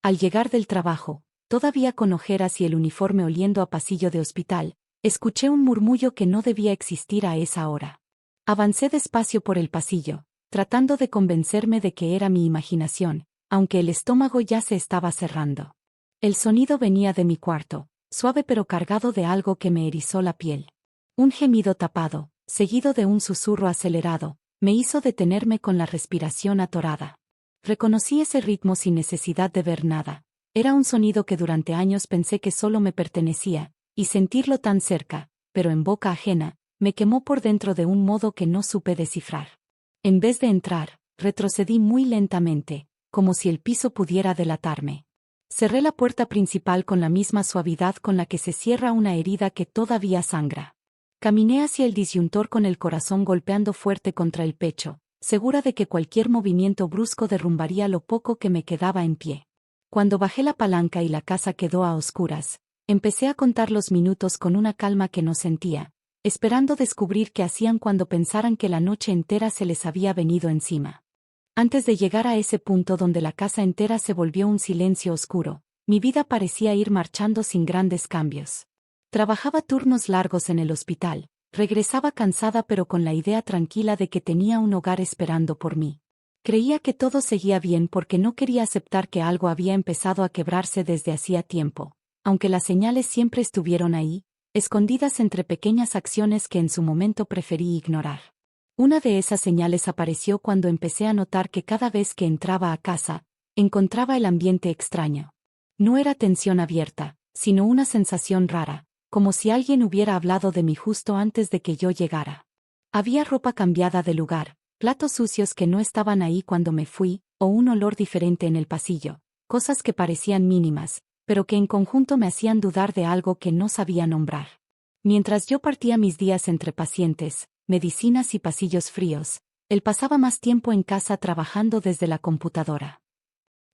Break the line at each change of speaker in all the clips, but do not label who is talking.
Al llegar del trabajo, todavía con ojeras y el uniforme oliendo a pasillo de hospital, escuché un murmullo que no debía existir a esa hora. Avancé despacio por el pasillo, tratando de convencerme de que era mi imaginación, aunque el estómago ya se estaba cerrando. El sonido venía de mi cuarto, suave pero cargado de algo que me erizó la piel. Un gemido tapado, seguido de un susurro acelerado, me hizo detenerme con la respiración atorada. Reconocí ese ritmo sin necesidad de ver nada. Era un sonido que durante años pensé que solo me pertenecía, y sentirlo tan cerca, pero en boca ajena, me quemó por dentro de un modo que no supe descifrar. En vez de entrar, retrocedí muy lentamente, como si el piso pudiera delatarme. Cerré la puerta principal con la misma suavidad con la que se cierra una herida que todavía sangra. Caminé hacia el disyuntor con el corazón golpeando fuerte contra el pecho, segura de que cualquier movimiento brusco derrumbaría lo poco que me quedaba en pie. Cuando bajé la palanca y la casa quedó a oscuras, empecé a contar los minutos con una calma que no sentía, esperando descubrir qué hacían cuando pensaran que la noche entera se les había venido encima. Antes de llegar a ese punto donde la casa entera se volvió un silencio oscuro, mi vida parecía ir marchando sin grandes cambios. Trabajaba turnos largos en el hospital, regresaba cansada pero con la idea tranquila de que tenía un hogar esperando por mí. Creía que todo seguía bien porque no quería aceptar que algo había empezado a quebrarse desde hacía tiempo, aunque las señales siempre estuvieron ahí, escondidas entre pequeñas acciones que en su momento preferí ignorar. Una de esas señales apareció cuando empecé a notar que cada vez que entraba a casa, encontraba el ambiente extraño. No era tensión abierta, sino una sensación rara, como si alguien hubiera hablado de mí justo antes de que yo llegara. Había ropa cambiada de lugar, platos sucios que no estaban ahí cuando me fui, o un olor diferente en el pasillo, cosas que parecían mínimas, pero que en conjunto me hacían dudar de algo que no sabía nombrar. Mientras yo partía mis días entre pacientes, medicinas y pasillos fríos, él pasaba más tiempo en casa trabajando desde la computadora.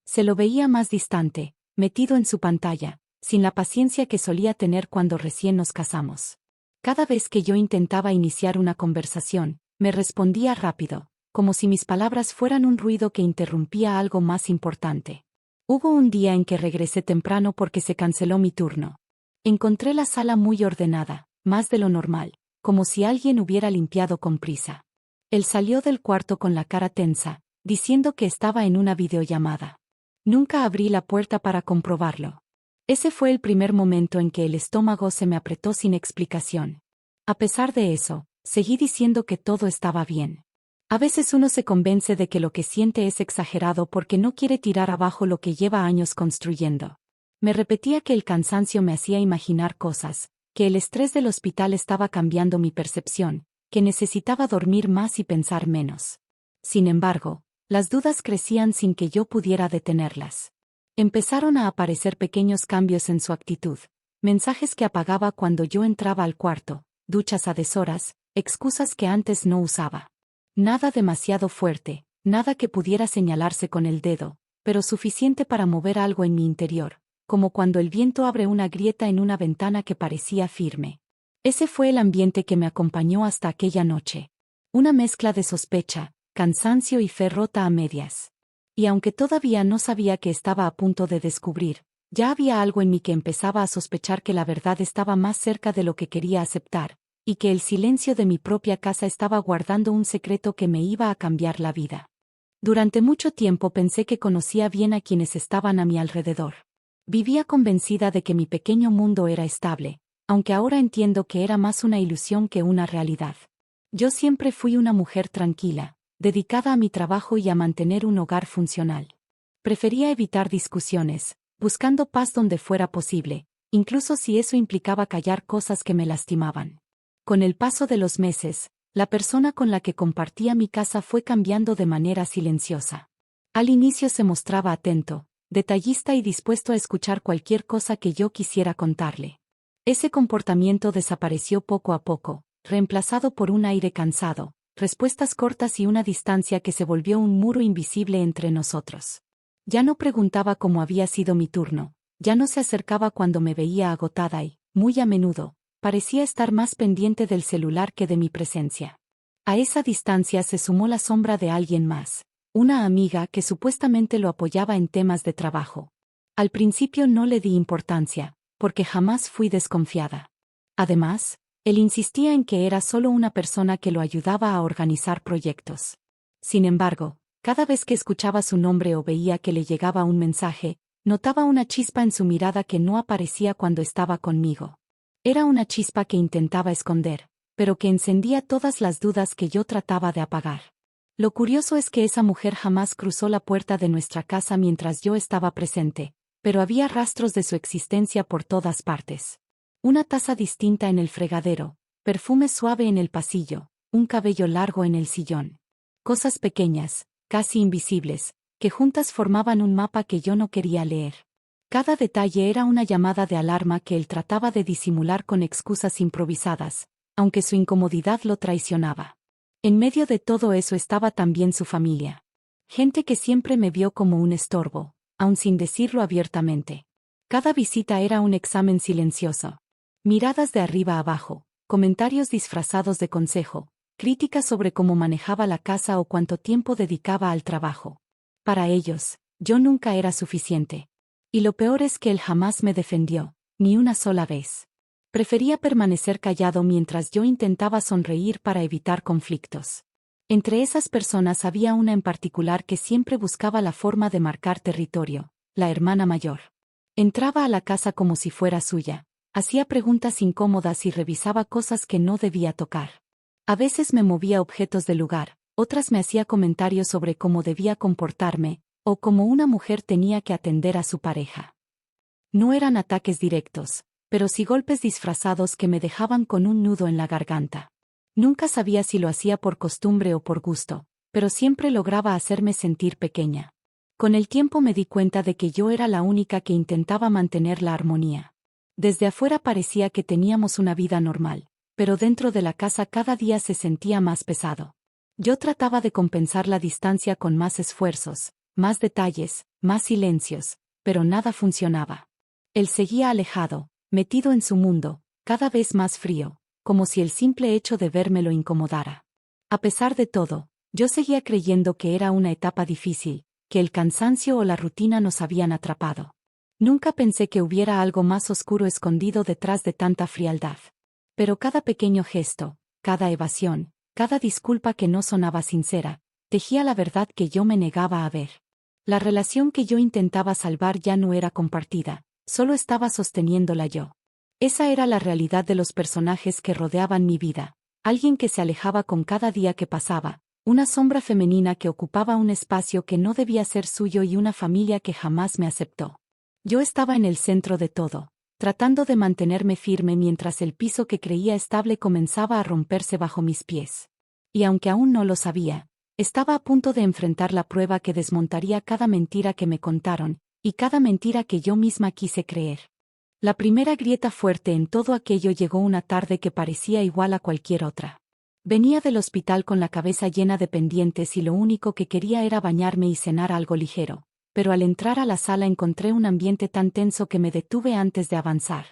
Se lo veía más distante, metido en su pantalla, sin la paciencia que solía tener cuando recién nos casamos. Cada vez que yo intentaba iniciar una conversación, me respondía rápido, como si mis palabras fueran un ruido que interrumpía algo más importante. Hubo un día en que regresé temprano porque se canceló mi turno. Encontré la sala muy ordenada, más de lo normal, como si alguien hubiera limpiado con prisa. Él salió del cuarto con la cara tensa, diciendo que estaba en una videollamada. Nunca abrí la puerta para comprobarlo. Ese fue el primer momento en que el estómago se me apretó sin explicación. A pesar de eso, seguí diciendo que todo estaba bien. A veces uno se convence de que lo que siente es exagerado porque no quiere tirar abajo lo que lleva años construyendo. Me repetía que el cansancio me hacía imaginar cosas, que el estrés del hospital estaba cambiando mi percepción, que necesitaba dormir más y pensar menos. Sin embargo, las dudas crecían sin que yo pudiera detenerlas. Empezaron a aparecer pequeños cambios en su actitud, mensajes que apagaba cuando yo entraba al cuarto, duchas a deshoras, excusas que antes no usaba. Nada demasiado fuerte, nada que pudiera señalarse con el dedo, pero suficiente para mover algo en mi interior, como cuando el viento abre una grieta en una ventana que parecía firme. Ese fue el ambiente que me acompañó hasta aquella noche. Una mezcla de sospecha, cansancio y fe rota a medias. Y aunque todavía no sabía qué estaba a punto de descubrir, ya había algo en mí que empezaba a sospechar que la verdad estaba más cerca de lo que quería aceptar, y que el silencio de mi propia casa estaba guardando un secreto que me iba a cambiar la vida. Durante mucho tiempo pensé que conocía bien a quienes estaban a mi alrededor. Vivía convencida de que mi pequeño mundo era estable, aunque ahora entiendo que era más una ilusión que una realidad. Yo siempre fui una mujer tranquila, dedicada a mi trabajo y a mantener un hogar funcional. Prefería evitar discusiones, buscando paz donde fuera posible, incluso si eso implicaba callar cosas que me lastimaban. Con el paso de los meses, la persona con la que compartía mi casa fue cambiando de manera silenciosa. Al inicio se mostraba atento, detallista y dispuesto a escuchar cualquier cosa que yo quisiera contarle. Ese comportamiento desapareció poco a poco, reemplazado por un aire cansado, respuestas cortas y una distancia que se volvió un muro invisible entre nosotros. Ya no preguntaba cómo había sido mi turno, ya no se acercaba cuando me veía agotada y, muy a menudo, parecía estar más pendiente del celular que de mi presencia. A esa distancia se sumó la sombra de alguien más, una amiga que supuestamente lo apoyaba en temas de trabajo. Al principio no le di importancia, porque jamás fui desconfiada. Además, él insistía en que era solo una persona que lo ayudaba a organizar proyectos. Sin embargo, cada vez que escuchaba su nombre o veía que le llegaba un mensaje, notaba una chispa en su mirada que no aparecía cuando estaba conmigo. Era una chispa que intentaba esconder, pero que encendía todas las dudas que yo trataba de apagar. Lo curioso es que esa mujer jamás cruzó la puerta de nuestra casa mientras yo estaba presente, pero había rastros de su existencia por todas partes. Una taza distinta en el fregadero, perfume suave en el pasillo, un cabello largo en el sillón. Cosas pequeñas, casi invisibles, que juntas formaban un mapa que yo no quería leer. Cada detalle era una llamada de alarma que él trataba de disimular con excusas improvisadas, aunque su incomodidad lo traicionaba. En medio de todo eso estaba también su familia. Gente que siempre me vio como un estorbo, aun sin decirlo abiertamente. Cada visita era un examen silencioso. Miradas de arriba abajo, comentarios disfrazados de consejo, críticas sobre cómo manejaba la casa o cuánto tiempo dedicaba al trabajo. Para ellos, yo nunca era suficiente. Y lo peor es que él jamás me defendió, ni una sola vez. Prefería permanecer callado mientras yo intentaba sonreír para evitar conflictos. Entre esas personas había una en particular que siempre buscaba la forma de marcar territorio, la hermana mayor. Entraba a la casa como si fuera suya, hacía preguntas incómodas y revisaba cosas que no debía tocar. A veces me movía objetos del lugar, otras me hacía comentarios sobre cómo debía comportarme, o cómo una mujer tenía que atender a su pareja. No eran ataques directos, pero sí golpes disfrazados que me dejaban con un nudo en la garganta. Nunca sabía si lo hacía por costumbre o por gusto, pero siempre lograba hacerme sentir pequeña. Con el tiempo me di cuenta de que yo era la única que intentaba mantener la armonía. Desde afuera parecía que teníamos una vida normal, pero dentro de la casa cada día se sentía más pesado. Yo trataba de compensar la distancia con más esfuerzos, más detalles, más silencios, pero nada funcionaba. Él seguía alejado, metido en su mundo, cada vez más frío, como si el simple hecho de verme lo incomodara. A pesar de todo, yo seguía creyendo que era una etapa difícil, que el cansancio o la rutina nos habían atrapado. Nunca pensé que hubiera algo más oscuro escondido detrás de tanta frialdad. Pero cada pequeño gesto, cada evasión, cada disculpa que no sonaba sincera, tejía la verdad que yo me negaba a ver. La relación que yo intentaba salvar ya no era compartida, solo estaba sosteniéndola yo. Esa era la realidad de los personajes que rodeaban mi vida, alguien que se alejaba con cada día que pasaba, una sombra femenina que ocupaba un espacio que no debía ser suyo y una familia que jamás me aceptó. Yo estaba en el centro de todo, tratando de mantenerme firme mientras el piso que creía estable comenzaba a romperse bajo mis pies. Y aunque aún no lo sabía, estaba a punto de enfrentar la prueba que desmontaría cada mentira que me contaron, y cada mentira que yo misma quise creer. La primera grieta fuerte en todo aquello llegó una tarde que parecía igual a cualquier otra. Venía del hospital con la cabeza llena de pendientes y lo único que quería era bañarme y cenar algo ligero, pero al entrar a la sala encontré un ambiente tan tenso que me detuve antes de avanzar.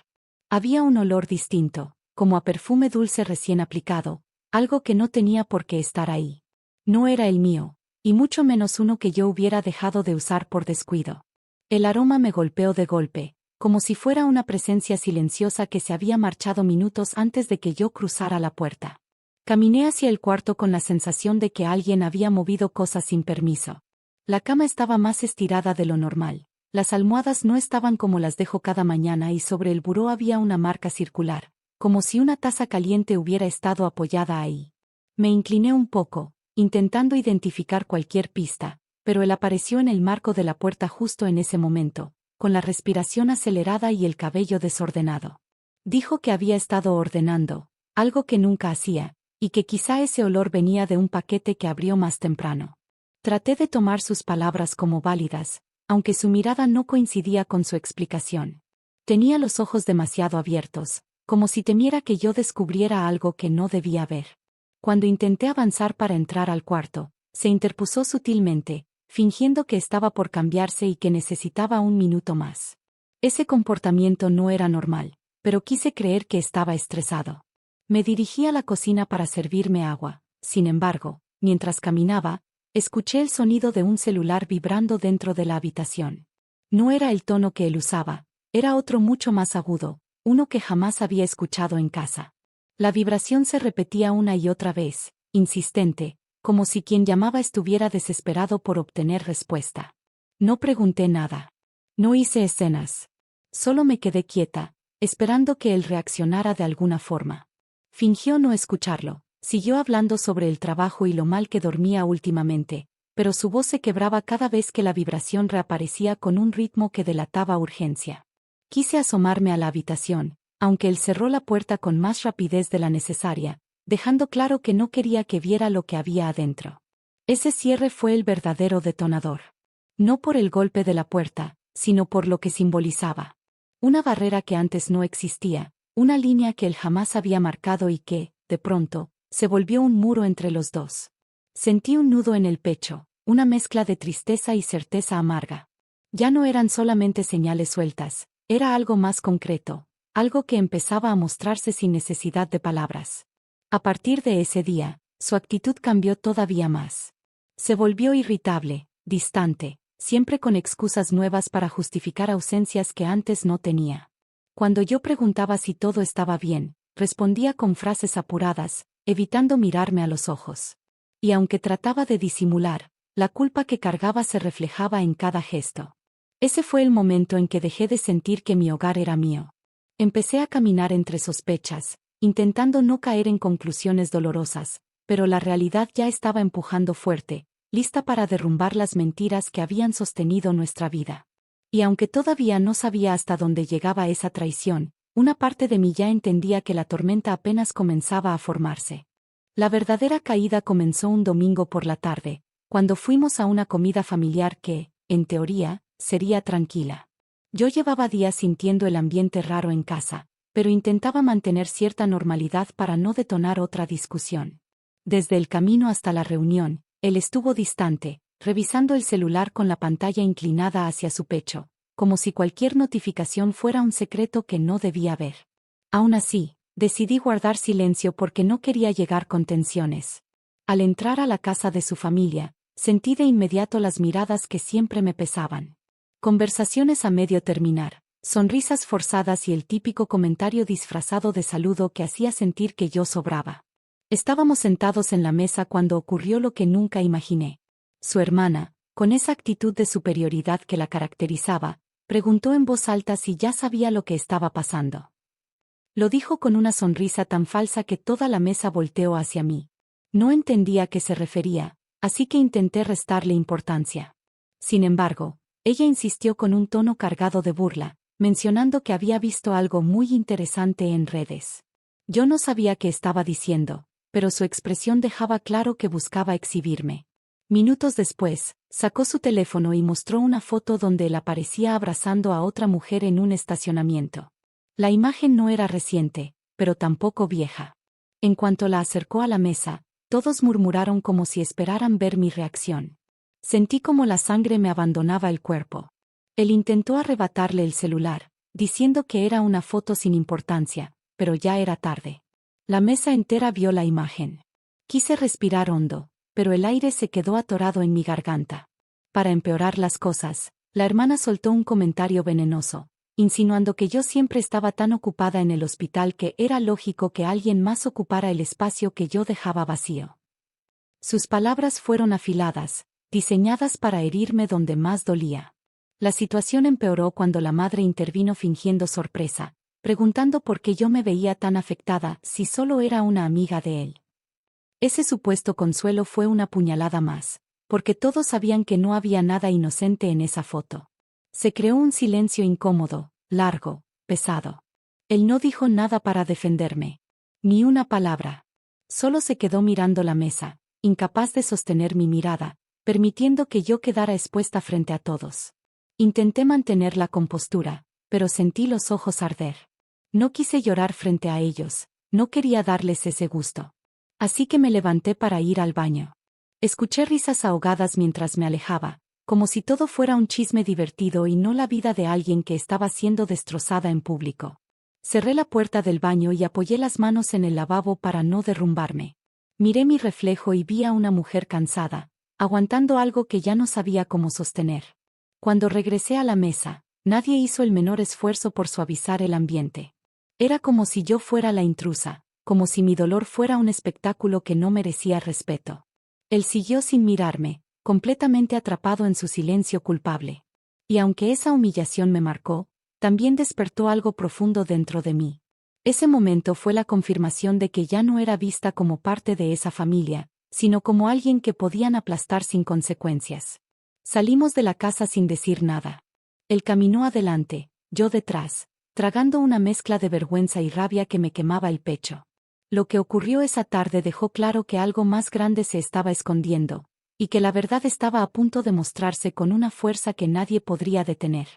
Había un olor distinto, como a perfume dulce recién aplicado, algo que no tenía por qué estar ahí. No era el mío, y mucho menos uno que yo hubiera dejado de usar por descuido. El aroma me golpeó de golpe, como si fuera una presencia silenciosa que se había marchado minutos antes de que yo cruzara la puerta. Caminé hacia el cuarto con la sensación de que alguien había movido cosas sin permiso. La cama estaba más estirada de lo normal, las almohadas no estaban como las dejo cada mañana y sobre el buró había una marca circular, como si una taza caliente hubiera estado apoyada ahí. Me incliné un poco, intentando identificar cualquier pista, pero él apareció en el marco de la puerta justo en ese momento, con la respiración acelerada y el cabello desordenado. Dijo que había estado ordenando, algo que nunca hacía, y que quizá ese olor venía de un paquete que abrió más temprano. Traté de tomar sus palabras como válidas, aunque su mirada no coincidía con su explicación. Tenía los ojos demasiado abiertos, como si temiera que yo descubriera algo que no debía ver. Cuando intenté avanzar para entrar al cuarto, se interpuso sutilmente, fingiendo que estaba por cambiarse y que necesitaba un minuto más. Ese comportamiento no era normal, pero quise creer que estaba estresado. Me dirigí a la cocina para servirme agua. Sin embargo, mientras caminaba, escuché el sonido de un celular vibrando dentro de la habitación. No era el tono que él usaba, era otro mucho más agudo, uno que jamás había escuchado en casa. La vibración se repetía una y otra vez, insistente, como si quien llamaba estuviera desesperado por obtener respuesta. No pregunté nada. No hice escenas. Solo me quedé quieta, esperando que él reaccionara de alguna forma. Fingió no escucharlo, siguió hablando sobre el trabajo y lo mal que dormía últimamente, pero su voz se quebraba cada vez que la vibración reaparecía con un ritmo que delataba urgencia. Quise asomarme a la habitación, aunque él cerró la puerta con más rapidez de la necesaria, dejando claro que no quería que viera lo que había adentro. Ese cierre fue el verdadero detonador. No por el golpe de la puerta, sino por lo que simbolizaba. Una barrera que antes no existía, una línea que él jamás había marcado y que, de pronto, se volvió un muro entre los dos. Sentí un nudo en el pecho, una mezcla de tristeza y certeza amarga. Ya no eran solamente señales sueltas, era algo más concreto, algo que empezaba a mostrarse sin necesidad de palabras. A partir de ese día, su actitud cambió todavía más. Se volvió irritable, distante, siempre con excusas nuevas para justificar ausencias que antes no tenía. Cuando yo preguntaba si todo estaba bien, respondía con frases apuradas, evitando mirarme a los ojos. Y aunque trataba de disimular, la culpa que cargaba se reflejaba en cada gesto. Ese fue el momento en que dejé de sentir que mi hogar era mío. Empecé a caminar entre sospechas, intentando no caer en conclusiones dolorosas, pero la realidad ya estaba empujando fuerte, lista para derrumbar las mentiras que habían sostenido nuestra vida. Y aunque todavía no sabía hasta dónde llegaba esa traición, una parte de mí ya entendía que la tormenta apenas comenzaba a formarse. La verdadera caída comenzó un domingo por la tarde, cuando fuimos a una comida familiar que, en teoría, sería tranquila. Yo llevaba días sintiendo el ambiente raro en casa, pero intentaba mantener cierta normalidad para no detonar otra discusión. Desde el camino hasta la reunión, él estuvo distante, revisando el celular con la pantalla inclinada hacia su pecho, como si cualquier notificación fuera un secreto que no debía ver. Aún así, decidí guardar silencio porque no quería llegar con tensiones. Al entrar a la casa de su familia, sentí de inmediato las miradas que siempre me pesaban. Conversaciones a medio terminar, sonrisas forzadas y el típico comentario disfrazado de saludo que hacía sentir que yo sobraba. Estábamos sentados en la mesa cuando ocurrió lo que nunca imaginé. Su hermana, con esa actitud de superioridad que la caracterizaba, preguntó en voz alta si ya sabía lo que estaba pasando. Lo dijo con una sonrisa tan falsa que toda la mesa volteó hacia mí. No entendía a qué se refería, así que intenté restarle importancia. Sin embargo, ella insistió con un tono cargado de burla, mencionando que había visto algo muy interesante en redes. Yo no sabía qué estaba diciendo, pero su expresión dejaba claro que buscaba exhibirme. Minutos después, sacó su teléfono y mostró una foto donde él aparecía abrazando a otra mujer en un estacionamiento. La imagen no era reciente, pero tampoco vieja. En cuanto la acercó a la mesa, todos murmuraron como si esperaran ver mi reacción. Sentí como la sangre me abandonaba el cuerpo. Él intentó arrebatarle el celular, diciendo que era una foto sin importancia, pero ya era tarde. La mesa entera vio la imagen. Quise respirar hondo, pero el aire se quedó atorado en mi garganta. Para empeorar las cosas, la hermana soltó un comentario venenoso, insinuando que yo siempre estaba tan ocupada en el hospital que era lógico que alguien más ocupara el espacio que yo dejaba vacío. Sus palabras fueron afiladas, diseñadas para herirme donde más dolía. La situación empeoró cuando la madre intervino fingiendo sorpresa, preguntando por qué yo me veía tan afectada si solo era una amiga de él. Ese supuesto consuelo fue una puñalada más, porque todos sabían que no había nada inocente en esa foto. Se creó un silencio incómodo, largo, pesado. Él no dijo nada para defenderme. Ni una palabra. Solo se quedó mirando la mesa, incapaz de sostener mi mirada, permitiendo que yo quedara expuesta frente a todos. Intenté mantener la compostura, pero sentí los ojos arder. No quise llorar frente a ellos, no quería darles ese gusto. Así que me levanté para ir al baño. Escuché risas ahogadas mientras me alejaba, como si todo fuera un chisme divertido y no la vida de alguien que estaba siendo destrozada en público. Cerré la puerta del baño y apoyé las manos en el lavabo para no derrumbarme. Miré mi reflejo y vi a una mujer cansada, aguantando algo que ya no sabía cómo sostener. Cuando regresé a la mesa, nadie hizo el menor esfuerzo por suavizar el ambiente. Era como si yo fuera la intrusa, como si mi dolor fuera un espectáculo que no merecía respeto. Él siguió sin mirarme, completamente atrapado en su silencio culpable. Y aunque esa humillación me marcó, también despertó algo profundo dentro de mí. Ese momento fue la confirmación de que ya no era vista como parte de esa familia, sino como alguien que podían aplastar sin consecuencias. Salimos de la casa sin decir nada. Él caminó adelante, yo detrás, tragando una mezcla de vergüenza y rabia que me quemaba el pecho. Lo que ocurrió esa tarde dejó claro que algo más grande se estaba escondiendo, y que la verdad estaba a punto de mostrarse con una fuerza que nadie podría detener.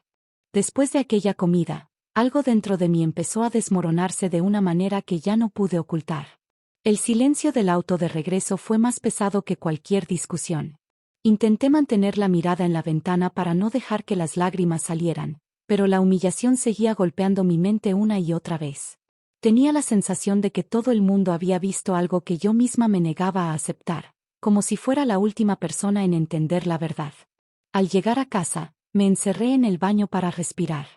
Después de aquella comida, algo dentro de mí empezó a desmoronarse de una manera que ya no pude ocultar. El silencio del auto de regreso fue más pesado que cualquier discusión. Intenté mantener la mirada en la ventana para no dejar que las lágrimas salieran, pero la humillación seguía golpeando mi mente una y otra vez. Tenía la sensación de que todo el mundo había visto algo que yo misma me negaba a aceptar, como si fuera la última persona en entender la verdad. Al llegar a casa, me encerré en el baño para respirar.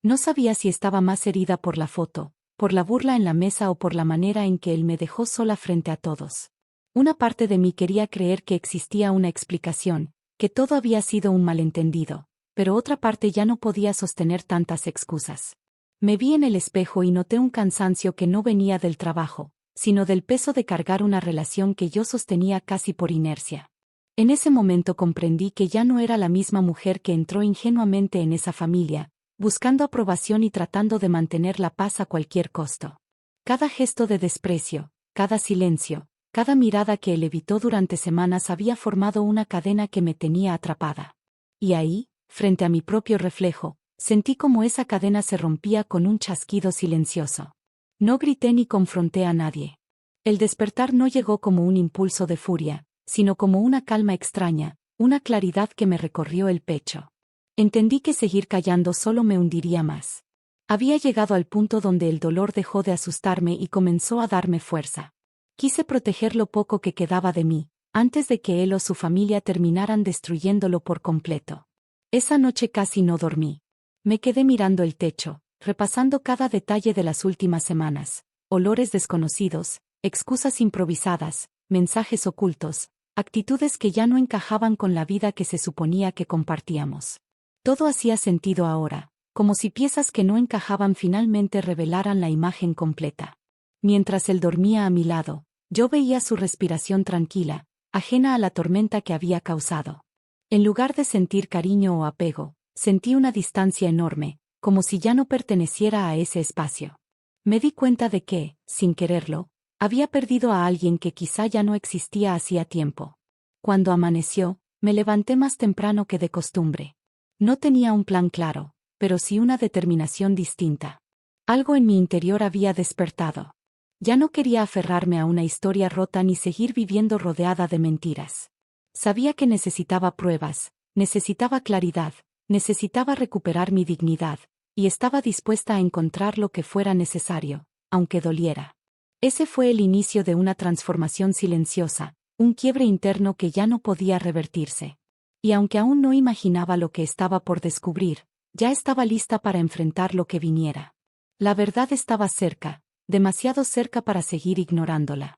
No sabía si estaba más herida por la foto, por la burla en la mesa o por la manera en que él me dejó sola frente a todos. Una parte de mí quería creer que existía una explicación, que todo había sido un malentendido, pero otra parte ya no podía sostener tantas excusas. Me vi en el espejo y noté un cansancio que no venía del trabajo, sino del peso de cargar una relación que yo sostenía casi por inercia. En ese momento comprendí que ya no era la misma mujer que entró ingenuamente en esa familia, buscando aprobación y tratando de mantener la paz a cualquier costo. Cada gesto de desprecio, cada silencio, cada mirada que él evitó durante semanas había formado una cadena que me tenía atrapada. Y ahí, frente a mi propio reflejo, sentí como esa cadena se rompía con un chasquido silencioso. No grité ni confronté a nadie. El despertar no llegó como un impulso de furia, sino como una calma extraña, una claridad que me recorrió el pecho. Entendí que seguir callando solo me hundiría más. Había llegado al punto donde el dolor dejó de asustarme y comenzó a darme fuerza. Quise proteger lo poco que quedaba de mí, antes de que él o su familia terminaran destruyéndolo por completo. Esa noche casi no dormí. Me quedé mirando el techo, repasando cada detalle de las últimas semanas, olores desconocidos, excusas improvisadas, mensajes ocultos, actitudes que ya no encajaban con la vida que se suponía que compartíamos. Todo hacía sentido ahora, como si piezas que no encajaban finalmente revelaran la imagen completa. Mientras él dormía a mi lado, yo veía su respiración tranquila, ajena a la tormenta que había causado. En lugar de sentir cariño o apego, sentí una distancia enorme, como si ya no perteneciera a ese espacio. Me di cuenta de que, sin quererlo, había perdido a alguien que quizá ya no existía hacía tiempo. Cuando amaneció, me levanté más temprano que de costumbre. No tenía un plan claro, pero sí una determinación distinta. Algo en mi interior había despertado. Ya no quería aferrarme a una historia rota ni seguir viviendo rodeada de mentiras. Sabía que necesitaba pruebas, necesitaba claridad, necesitaba recuperar mi dignidad, y estaba dispuesta a encontrar lo que fuera necesario, aunque doliera. Ese fue el inicio de una transformación silenciosa, un quiebre interno que ya no podía revertirse. Y aunque aún no imaginaba lo que estaba por descubrir, ya estaba lista para enfrentar lo que viniera. La verdad estaba cerca, demasiado cerca para seguir ignorándola.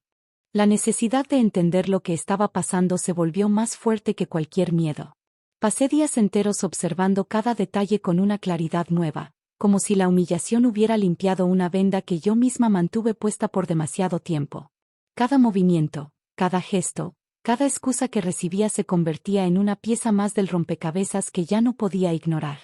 La necesidad de entender lo que estaba pasando se volvió más fuerte que cualquier miedo. Pasé días enteros observando cada detalle con una claridad nueva, como si la humillación hubiera limpiado una venda que yo misma mantuve puesta por demasiado tiempo. Cada movimiento, cada gesto, cada excusa que recibía se convertía en una pieza más del rompecabezas que ya no podía ignorar.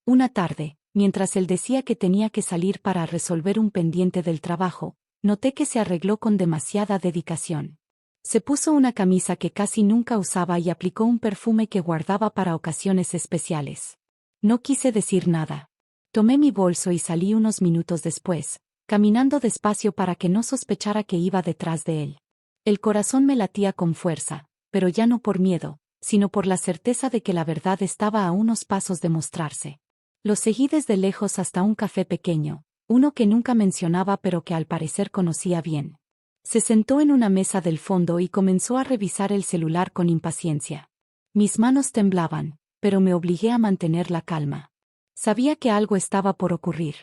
Una tarde, mientras él decía que tenía que salir para resolver un pendiente del trabajo, noté que se arregló con demasiada dedicación. Se puso una camisa que casi nunca usaba y aplicó un perfume que guardaba para ocasiones especiales. No quise decir nada. Tomé mi bolso y salí unos minutos después, caminando despacio para que no sospechara que iba detrás de él. El corazón me latía con fuerza, pero ya no por miedo, sino por la certeza de que la verdad estaba a unos pasos de mostrarse. Lo seguí desde lejos hasta un café pequeño, uno que nunca mencionaba pero que al parecer conocía bien. Se sentó en una mesa del fondo y comenzó a revisar el celular con impaciencia. Mis manos temblaban, pero me obligué a mantener la calma. Sabía que algo estaba por ocurrir.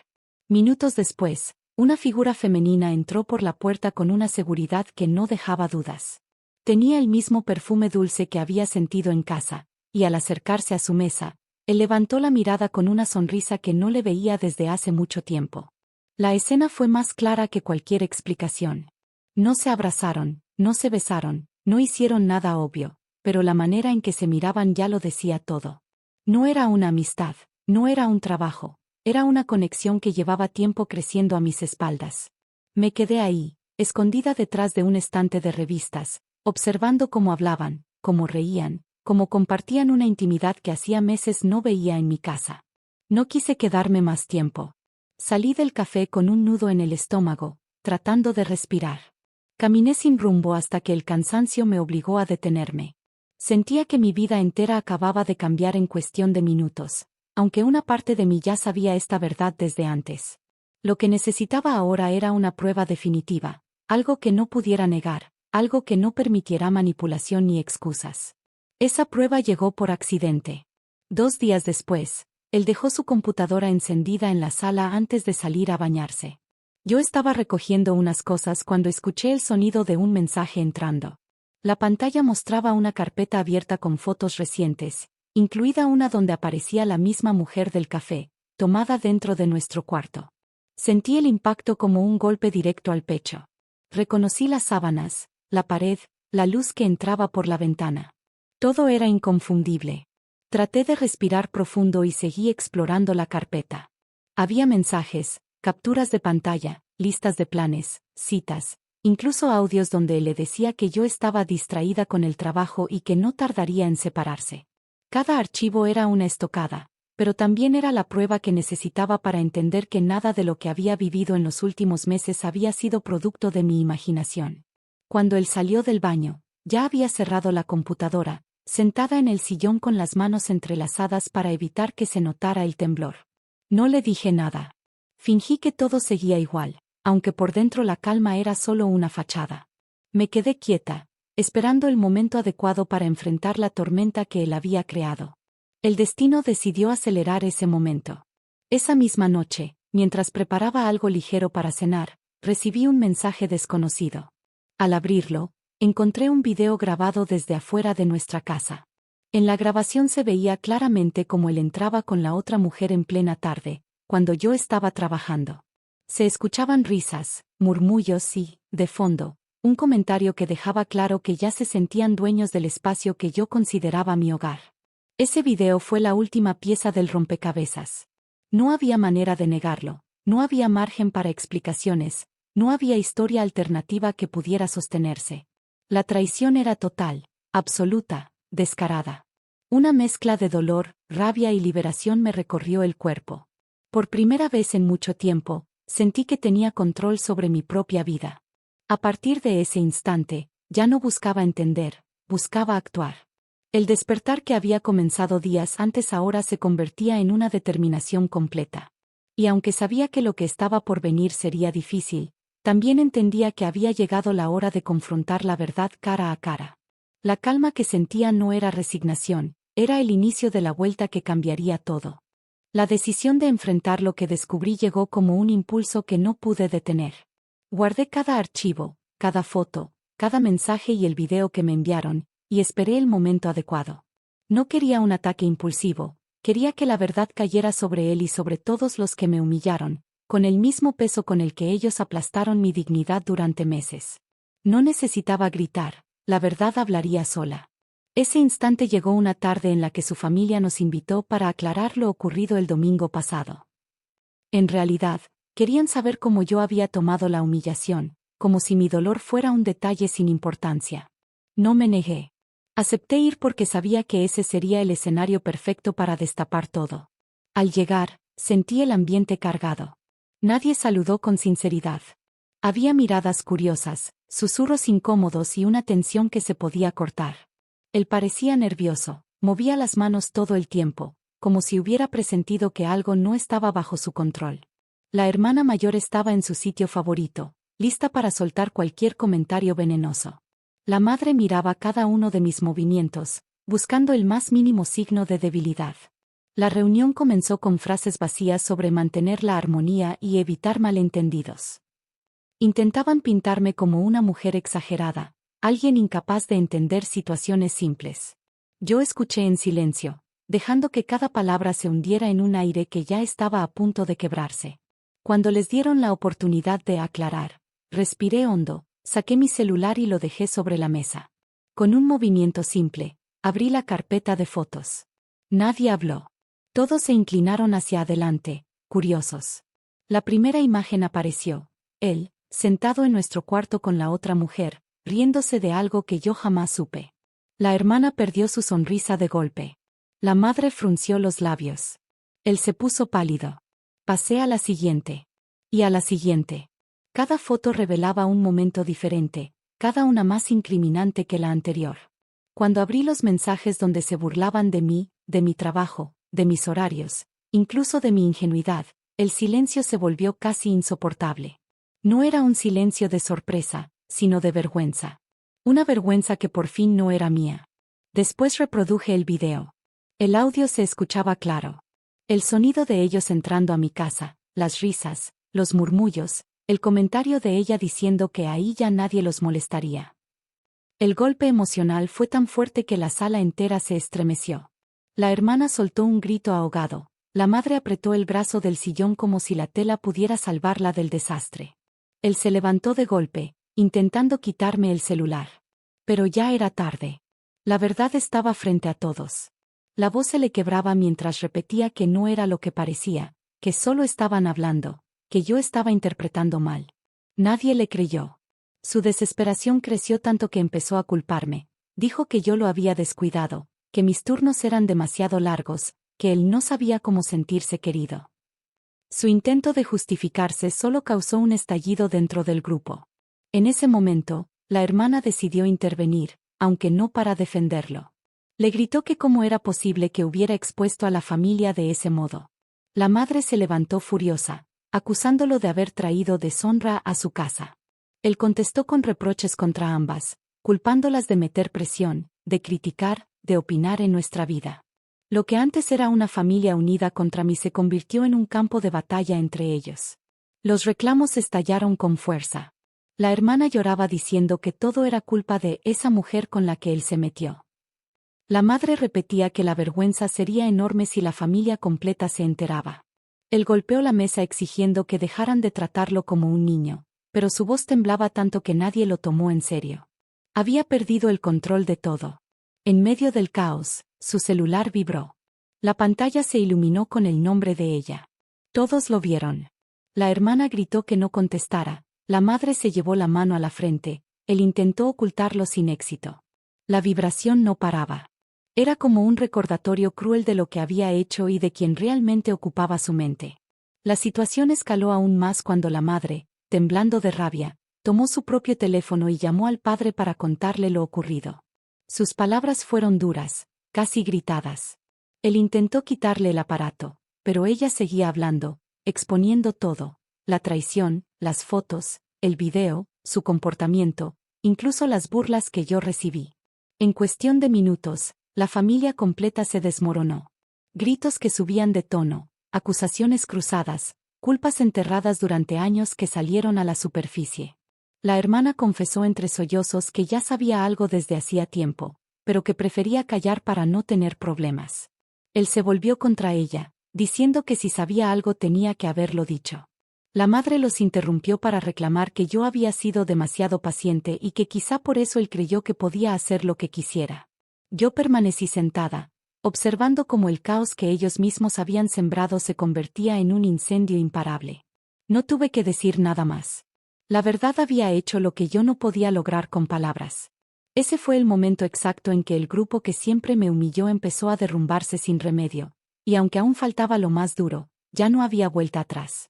Minutos después, una figura femenina entró por la puerta con una seguridad que no dejaba dudas. Tenía el mismo perfume dulce que había sentido en casa, y al acercarse a su mesa, él levantó la mirada con una sonrisa que no le veía desde hace mucho tiempo. La escena fue más clara que cualquier explicación. No se abrazaron, no se besaron, no hicieron nada obvio, pero la manera en que se miraban ya lo decía todo. No era una amistad, no era un trabajo, era una conexión que llevaba tiempo creciendo a mis espaldas. Me quedé ahí, escondida detrás de un estante de revistas, observando cómo hablaban, cómo reían, cómo compartían una intimidad que hacía meses no veía en mi casa. No quise quedarme más tiempo. Salí del café con un nudo en el estómago, tratando de respirar. Caminé sin rumbo hasta que el cansancio me obligó a detenerme. Sentía que mi vida entera acababa de cambiar en cuestión de minutos, aunque una parte de mí ya sabía esta verdad desde antes. Lo que necesitaba ahora era una prueba definitiva, algo que no pudiera negar, algo que no permitiera manipulación ni excusas. Esa prueba llegó por accidente. 2 días después, él dejó su computadora encendida en la sala antes de salir a bañarse. Yo estaba recogiendo unas cosas cuando escuché el sonido de un mensaje entrando. La pantalla mostraba una carpeta abierta con fotos recientes, incluida una donde aparecía la misma mujer del café, tomada dentro de nuestro cuarto. Sentí el impacto como un golpe directo al pecho. Reconocí las sábanas, la pared, la luz que entraba por la ventana. Todo era inconfundible. Traté de respirar profundo y seguí explorando la carpeta. Había mensajes, capturas de pantalla, listas de planes, citas, incluso audios donde él le decía que yo estaba distraída con el trabajo y que no tardaría en separarse. Cada archivo era una estocada, pero también era la prueba que necesitaba para entender que nada de lo que había vivido en los últimos meses había sido producto de mi imaginación. Cuando él salió del baño, ya había cerrado la computadora, sentada en el sillón con las manos entrelazadas para evitar que se notara el temblor. No le dije nada. Fingí que todo seguía igual, aunque por dentro la calma era solo una fachada. Me quedé quieta, esperando el momento adecuado para enfrentar la tormenta que él había creado. El destino decidió acelerar ese momento. Esa misma noche, mientras preparaba algo ligero para cenar, recibí un mensaje desconocido. Al abrirlo, encontré un video grabado desde afuera de nuestra casa. En la grabación se veía claramente cómo él entraba con la otra mujer en plena tarde, cuando yo estaba trabajando. Se escuchaban risas, murmullos y, de fondo, un comentario que dejaba claro que ya se sentían dueños del espacio que yo consideraba mi hogar. Ese video fue la última pieza del rompecabezas. No había manera de negarlo, no había margen para explicaciones, no había historia alternativa que pudiera sostenerse. La traición era total, absoluta, descarada. Una mezcla de dolor, rabia y liberación me recorrió el cuerpo. Por primera vez en mucho tiempo, sentí que tenía control sobre mi propia vida. A partir de ese instante, ya no buscaba entender, buscaba actuar. El despertar que había comenzado días antes ahora se convertía en una determinación completa. Y aunque sabía que lo que estaba por venir sería difícil, también entendía que había llegado la hora de confrontar la verdad cara a cara. La calma que sentía no era resignación, era el inicio de la vuelta que cambiaría todo. La decisión de enfrentar lo que descubrí llegó como un impulso que no pude detener. Guardé cada archivo, cada foto, cada mensaje y el video que me enviaron, y esperé el momento adecuado. No quería un ataque impulsivo, quería que la verdad cayera sobre él y sobre todos los que me humillaron, con el mismo peso con el que ellos aplastaron mi dignidad durante meses. No necesitaba gritar, la verdad hablaría sola. Ese instante llegó una tarde en la que su familia nos invitó para aclarar lo ocurrido el domingo pasado. En realidad, querían saber cómo yo había tomado la humillación, como si mi dolor fuera un detalle sin importancia. No me negué. Acepté ir porque sabía que ese sería el escenario perfecto para destapar todo. Al llegar, sentí el ambiente cargado. Nadie saludó con sinceridad. Había miradas curiosas, susurros incómodos y una tensión que se podía cortar. Él parecía nervioso, movía las manos todo el tiempo, como si hubiera presentido que algo no estaba bajo su control. La hermana mayor estaba en su sitio favorito, lista para soltar cualquier comentario venenoso. La madre miraba cada uno de mis movimientos, buscando el más mínimo signo de debilidad. La reunión comenzó con frases vacías sobre mantener la armonía y evitar malentendidos. Intentaban pintarme como una mujer exagerada, alguien incapaz de entender situaciones simples. Yo escuché en silencio, dejando que cada palabra se hundiera en un aire que ya estaba a punto de quebrarse. Cuando les dieron la oportunidad de aclarar, respiré hondo, saqué mi celular y lo dejé sobre la mesa. Con un movimiento simple, abrí la carpeta de fotos. Nadie habló. Todos se inclinaron hacia adelante, curiosos. La primera imagen apareció, él, sentado en nuestro cuarto con la otra mujer, riéndose de algo que yo jamás supe. La hermana perdió su sonrisa de golpe. La madre frunció los labios. Él se puso pálido. Pasé a la siguiente. Y a la siguiente. Cada foto revelaba un momento diferente, cada una más incriminante que la anterior. Cuando abrí los mensajes donde se burlaban de mí, de mi trabajo, de mis horarios, incluso de mi ingenuidad, el silencio se volvió casi insoportable. No era un silencio de sorpresa, sino de vergüenza. Una vergüenza que por fin no era mía. Después reproduje el video. El audio se escuchaba claro. El sonido de ellos entrando a mi casa, las risas, los murmullos, el comentario de ella diciendo que ahí ya nadie los molestaría. El golpe emocional fue tan fuerte que la sala entera se estremeció. La hermana soltó un grito ahogado, la madre apretó el brazo del sillón como si la tela pudiera salvarla del desastre. Él se levantó de golpe, intentando quitarme el celular. Pero ya era tarde. La verdad estaba frente a todos. La voz se le quebraba mientras repetía que no era lo que parecía, que solo estaban hablando, que yo estaba interpretando mal. Nadie le creyó. Su desesperación creció tanto que empezó a culparme. Dijo que yo lo había descuidado, que mis turnos eran demasiado largos, que él no sabía cómo sentirse querido. Su intento de justificarse solo causó un estallido dentro del grupo. En ese momento, la hermana decidió intervenir, aunque no para defenderlo. Le gritó que cómo era posible que hubiera expuesto a la familia de ese modo. La madre se levantó furiosa, acusándolo de haber traído deshonra a su casa. Él contestó con reproches contra ambas, culpándolas de meter presión, de criticar, de opinar en nuestra vida. Lo que antes era una familia unida contra mí se convirtió en un campo de batalla entre ellos. Los reclamos estallaron con fuerza. La hermana lloraba diciendo que todo era culpa de esa mujer con la que él se metió. La madre repetía que la vergüenza sería enorme si la familia completa se enteraba. Él golpeó la mesa exigiendo que dejaran de tratarlo como un niño, pero su voz temblaba tanto que nadie lo tomó en serio. Había perdido el control de todo. En medio del caos, su celular vibró. La pantalla se iluminó con el nombre de ella. Todos lo vieron. La hermana gritó que no contestara, la madre se llevó la mano a la frente, él intentó ocultarlo sin éxito. La vibración no paraba. Era como un recordatorio cruel de lo que había hecho y de quien realmente ocupaba su mente. La situación escaló aún más cuando la madre, temblando de rabia, tomó su propio teléfono y llamó al padre para contarle lo ocurrido. Sus palabras fueron duras, casi gritadas. Él intentó quitarle el aparato, pero ella seguía hablando, exponiendo todo, la traición, las fotos, el video, su comportamiento, incluso las burlas que yo recibí. En cuestión de minutos, la familia completa se desmoronó. Gritos que subían de tono, acusaciones cruzadas, culpas enterradas durante años que salieron a la superficie. La hermana confesó entre sollozos que ya sabía algo desde hacía tiempo, pero que prefería callar para no tener problemas. Él se volvió contra ella, diciendo que si sabía algo tenía que haberlo dicho. La madre los interrumpió para reclamar que yo había sido demasiado paciente y que quizá por eso él creyó que podía hacer lo que quisiera. Yo permanecí sentada, observando cómo el caos que ellos mismos habían sembrado se convertía en un incendio imparable. No tuve que decir nada más. La verdad había hecho lo que yo no podía lograr con palabras. Ese fue el momento exacto en que el grupo que siempre me humilló empezó a derrumbarse sin remedio, y aunque aún faltaba lo más duro, ya no había vuelta atrás.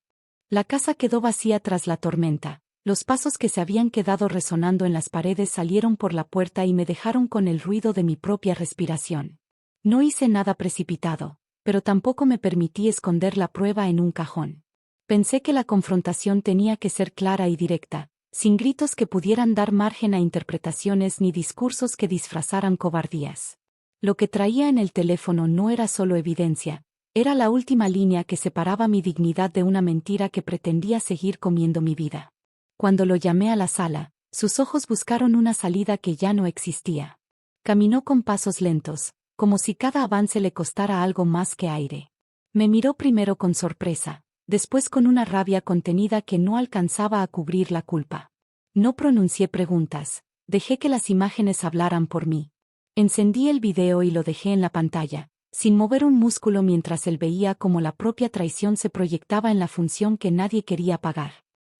La casa quedó vacía tras la tormenta, los pasos que se habían quedado resonando en las paredes salieron por la puerta y me dejaron con el ruido de mi propia respiración. No hice nada precipitado, pero tampoco me permití esconder la prueba en un cajón. Pensé que la confrontación tenía que ser clara y directa, sin gritos que pudieran dar margen a interpretaciones ni discursos que disfrazaran cobardías. Lo que traía en el teléfono no era solo evidencia, era la última línea que separaba mi dignidad de una mentira que pretendía seguir comiendo mi vida. Cuando lo llamé a la sala, sus ojos buscaron una salida que ya no existía. Caminó con pasos lentos, como si cada avance le costara algo más que aire. Me miró primero con sorpresa, después con una rabia contenida que no alcanzaba a cubrir la culpa. No pronuncié preguntas, dejé que las imágenes hablaran por mí. Encendí el video y lo dejé en la pantalla, sin mover un músculo mientras él veía cómo la propia traición se proyectaba en la función que nadie quería apagar.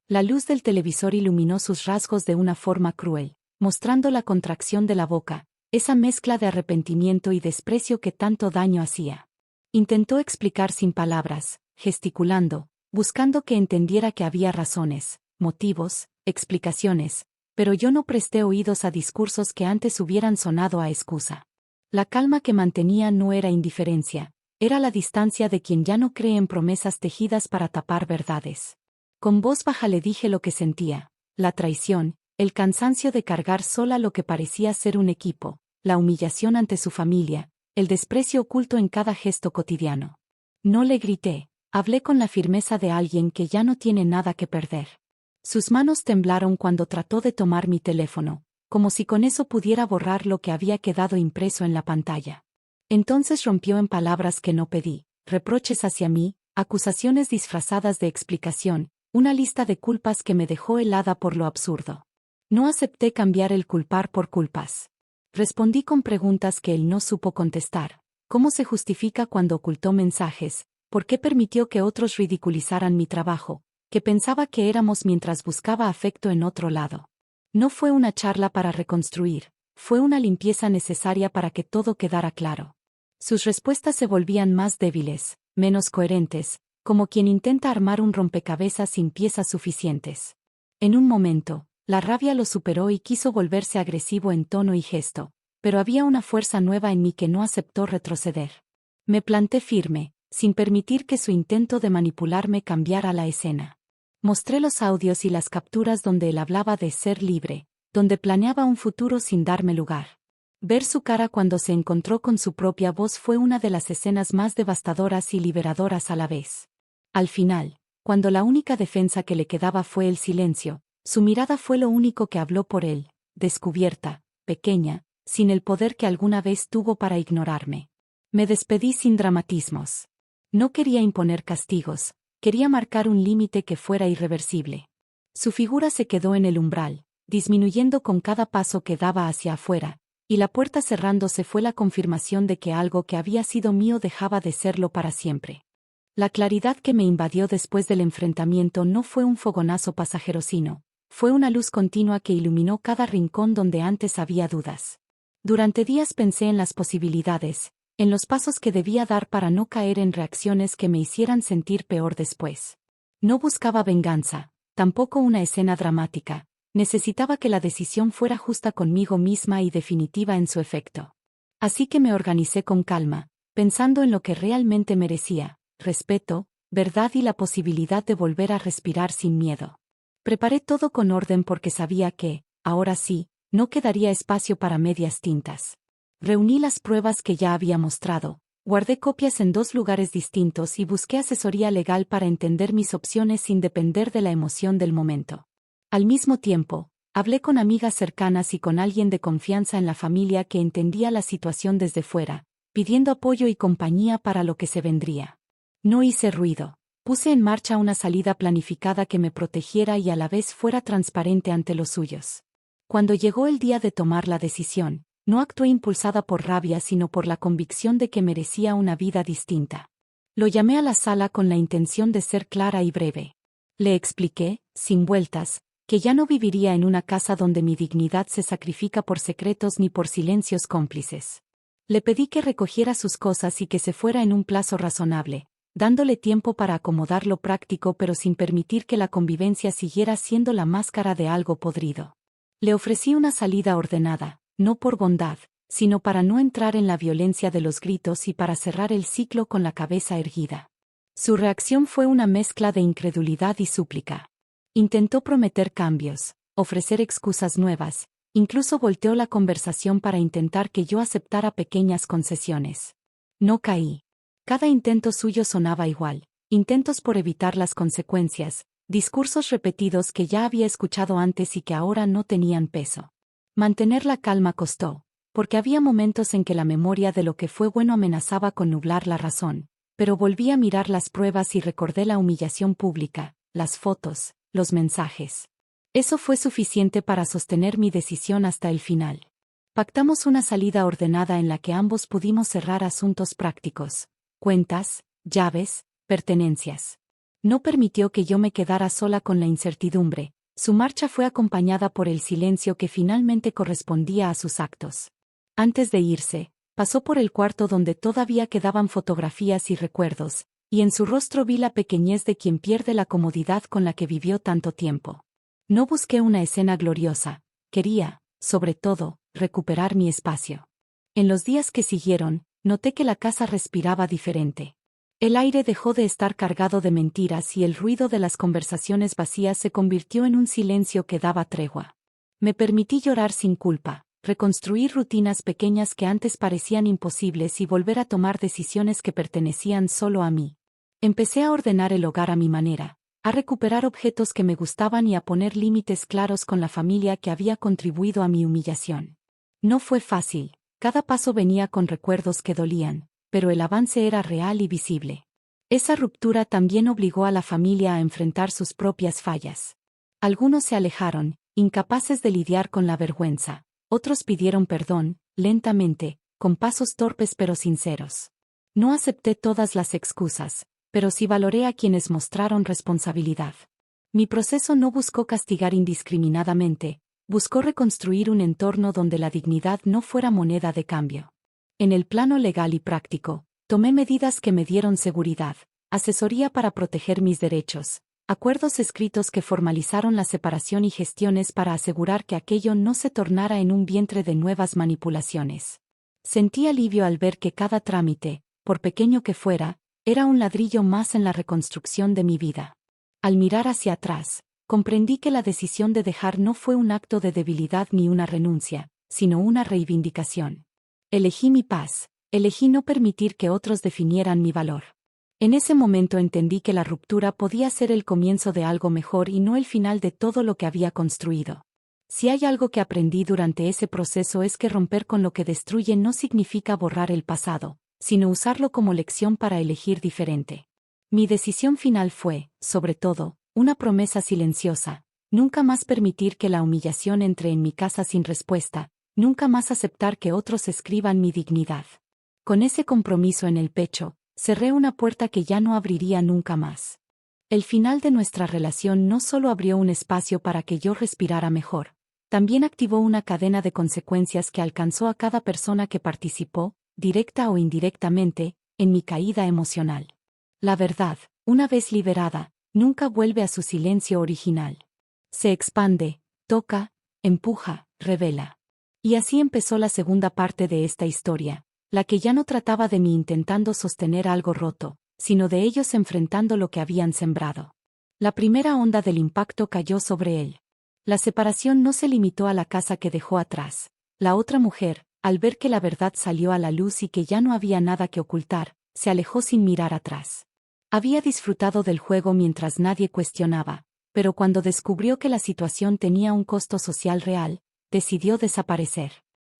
La luz del televisor iluminó sus rasgos de una forma cruel, mostrando la contracción de la boca, esa mezcla de arrepentimiento y desprecio que tanto daño hacía. Intentó explicar sin palabras, gesticulando, buscando que entendiera que había razones, motivos, explicaciones, pero yo no presté oídos a discursos que antes hubieran sonado a excusa. La calma que mantenía no era indiferencia, era la distancia de quien ya no cree en promesas tejidas para tapar verdades. Con voz baja le dije lo que sentía, la traición, el cansancio de cargar sola lo que parecía ser un equipo, la humillación ante su familia, el desprecio oculto en cada gesto cotidiano. No le grité, hablé con la firmeza de alguien que ya no tiene nada que perder. Sus manos temblaron cuando trató de tomar mi teléfono, como si con eso pudiera borrar lo que había quedado impreso en la pantalla. Entonces rompió en palabras que no pedí, reproches hacia mí, acusaciones disfrazadas de explicación, una lista de culpas que me dejó helada por lo absurdo. No acepté cambiar el culpar por culpas. Respondí con preguntas que él no supo contestar. ¿Cómo se justifica cuando ocultó mensajes? ¿Por qué permitió que otros ridiculizaran mi trabajo, que pensaba que éramos mientras buscaba afecto en otro lado? No fue una charla para reconstruir, fue una limpieza necesaria para que todo quedara claro. Sus respuestas se volvían más débiles, menos coherentes, como quien intenta armar un rompecabezas sin piezas suficientes. En un momento, la rabia lo superó y quiso volverse agresivo en tono y gesto, pero había una fuerza nueva en mí que no aceptó retroceder. Me planté firme, sin permitir que su intento de manipularme cambiara la escena. Mostré los audios y las capturas donde él hablaba de ser libre, donde planeaba un futuro sin darme lugar. Ver su cara cuando se encontró con su propia voz fue una de las escenas más devastadoras y liberadoras a la vez. Al final, cuando la única defensa que le quedaba fue el silencio, su mirada fue lo único que habló por él, descubierta, pequeña, sin el poder que alguna vez tuvo para ignorarme. Me despedí sin dramatismos. No quería imponer castigos, quería marcar un límite que fuera irreversible. Su figura se quedó en el umbral, disminuyendo con cada paso que daba hacia afuera, y la puerta cerrándose fue la confirmación de que algo que había sido mío dejaba de serlo para siempre. La claridad que me invadió después del enfrentamiento no fue un fogonazo pasajero sino, fue una luz continua que iluminó cada rincón donde antes había dudas. Durante días pensé en las posibilidades, en los pasos que debía dar para no caer en reacciones que me hicieran sentir peor después. No buscaba venganza, tampoco una escena dramática, necesitaba que la decisión fuera justa conmigo misma y definitiva en su efecto. Así que me organicé con calma, pensando en lo que realmente merecía, respeto, verdad y la posibilidad de volver a respirar sin miedo. Preparé todo con orden porque sabía que, ahora sí, no quedaría espacio para medias tintas. Reuní las pruebas que ya había mostrado, guardé copias en 2 lugares distintos y busqué asesoría legal para entender mis opciones sin depender de la emoción del momento. Al mismo tiempo, hablé con amigas cercanas y con alguien de confianza en la familia que entendía la situación desde fuera, pidiendo apoyo y compañía para lo que se vendría. No hice ruido. Puse en marcha una salida planificada que me protegiera y a la vez fuera transparente ante los suyos. Cuando llegó el día de tomar la decisión, no actué impulsada por rabia sino por la convicción de que merecía una vida distinta. Lo llamé a la sala con la intención de ser clara y breve. Le expliqué, sin vueltas, que ya no viviría en una casa donde mi dignidad se sacrifica por secretos ni por silencios cómplices. Le pedí que recogiera sus cosas y que se fuera en un plazo razonable, dándole tiempo para acomodar lo práctico pero sin permitir que la convivencia siguiera siendo la máscara de algo podrido. Le ofrecí una salida ordenada, no por bondad, sino para no entrar en la violencia de los gritos y para cerrar el ciclo con la cabeza erguida. Su reacción fue una mezcla de incredulidad y súplica. Intentó prometer cambios, ofrecer excusas nuevas, Incluso volteó la conversación para intentar que yo aceptara pequeñas concesiones. No caí. Cada intento suyo sonaba igual, intentos por evitar las consecuencias, discursos repetidos que ya había escuchado antes y que ahora no tenían peso. Mantener la calma costó, porque había momentos en que la memoria de lo que fue bueno amenazaba con nublar la razón, pero volví a mirar las pruebas y recordé la humillación pública, las fotos, los mensajes. Eso fue suficiente para sostener mi decisión hasta el final. Pactamos una salida ordenada en la que ambos pudimos cerrar asuntos prácticos, cuentas, llaves, pertenencias. No permitió que yo me quedara sola con la incertidumbre. Su marcha fue acompañada por el silencio que finalmente correspondía a sus actos. Antes de irse, pasó por el cuarto donde todavía quedaban fotografías y recuerdos, y en su rostro vi la pequeñez de quien pierde la comodidad con la que vivió tanto tiempo. No busqué una escena gloriosa, quería, sobre todo, recuperar mi espacio. En los días que siguieron, noté que la casa respiraba diferente. El aire dejó de estar cargado de mentiras y el ruido de las conversaciones vacías se convirtió en un silencio que daba tregua. Me permití llorar sin culpa, reconstruir rutinas pequeñas que antes parecían imposibles y volver a tomar decisiones que pertenecían solo a mí. Empecé a ordenar el hogar a mi manera, a recuperar objetos que me gustaban y a poner límites claros con la familia que había contribuido a mi humillación. No fue fácil, cada paso venía con recuerdos que dolían, pero el avance era real y visible. Esa ruptura también obligó a la familia a enfrentar sus propias fallas. Algunos se alejaron, incapaces de lidiar con la vergüenza. Otros pidieron perdón, lentamente, con pasos torpes pero sinceros. No acepté todas las excusas, pero sí valoré a quienes mostraron responsabilidad. Mi proceso no buscó castigar indiscriminadamente, buscó reconstruir un entorno donde la dignidad no fuera moneda de cambio. En el plano legal y práctico, tomé medidas que me dieron seguridad, asesoría para proteger mis derechos, acuerdos escritos que formalizaron la separación y gestiones para asegurar que aquello no se tornara en un vientre de nuevas manipulaciones. Sentí alivio al ver que cada trámite, por pequeño que fuera, era un ladrillo más en la reconstrucción de mi vida. Al mirar hacia atrás, comprendí que la decisión de dejar no fue un acto de debilidad ni una renuncia, sino una reivindicación. Elegí mi paz, elegí no permitir que otros definieran mi valor. En ese momento entendí que la ruptura podía ser el comienzo de algo mejor y no el final de todo lo que había construido. Si hay algo que aprendí durante ese proceso es que romper con lo que destruye no significa borrar el pasado, sino usarlo como lección para elegir diferente. Mi decisión final fue, sobre todo, una promesa silenciosa: nunca más permitir que la humillación entre en mi casa sin respuesta, nunca más aceptar que otros escriban mi dignidad. Con ese compromiso en el pecho, cerré una puerta que ya no abriría nunca más. El final de nuestra relación no solo abrió un espacio para que yo respirara mejor, también activó una cadena de consecuencias que alcanzó a cada persona que participó, directa o indirectamente, en mi caída emocional. La verdad, una vez liberada, nunca vuelve a su silencio original. Se expande, toca, empuja, revela. Y así empezó la segunda parte de esta historia, la que ya no trataba de mí intentando sostener algo roto, sino de ellos enfrentando lo que habían sembrado. La primera onda del impacto cayó sobre él. La separación no se limitó a la casa que dejó atrás. La otra mujer, al ver que la verdad salió a la luz y que ya no había nada que ocultar, se alejó sin mirar atrás. Había disfrutado del juego mientras nadie cuestionaba, pero cuando descubrió que la situación tenía un costo social real, decidió desaparecer.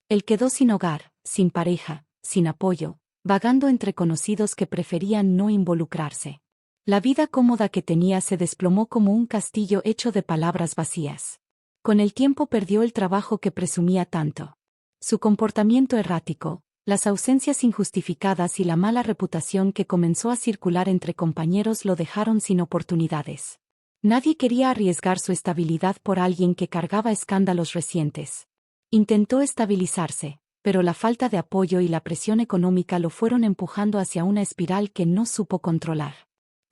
Él quedó sin hogar, sin pareja, sin apoyo, vagando entre conocidos que preferían no involucrarse. La vida cómoda que tenía se desplomó como un castillo hecho de palabras vacías. Con el tiempo perdió el trabajo que presumía tanto. Su comportamiento errático, las ausencias injustificadas y la mala reputación que comenzó a circular entre compañeros lo dejaron sin oportunidades. Nadie quería arriesgar su estabilidad por alguien que cargaba escándalos recientes. Intentó estabilizarse, pero la falta de apoyo y la presión económica lo fueron empujando hacia una espiral que no supo controlar.